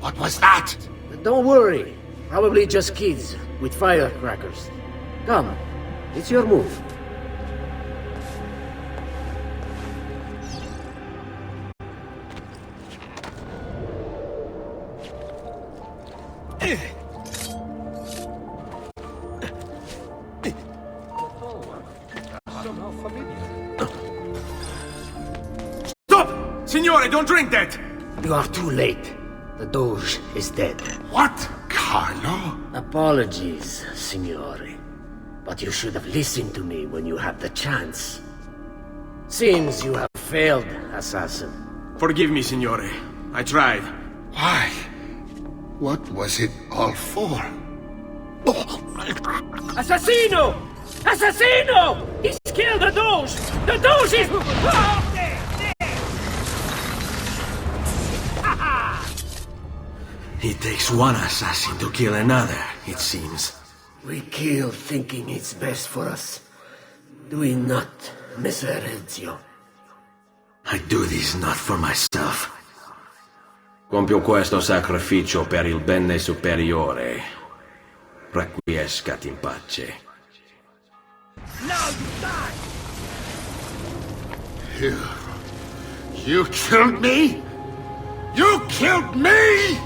What was that? Don't worry. Probably just kids with firecrackers. Come, it's your move. Somehow familiar. Signore, don't drink that! You are too late. The Doge is dead. What? Carlo? Apologies, Signore. But you should have listened to me when you had the chance. Seems you have failed, assassin. Forgive me, Signore. I tried. Why? What was it all for? Assassino! Assassino! He's killed the Doge! The Doge is... It takes one assassin to kill another, it seems. We kill thinking it's best for us. Do we not, Messer Ezio? I do this not for myself. Compio questo sacrificio per il bene superiore. Requiescat in pace. Now you die! You killed me? You killed me?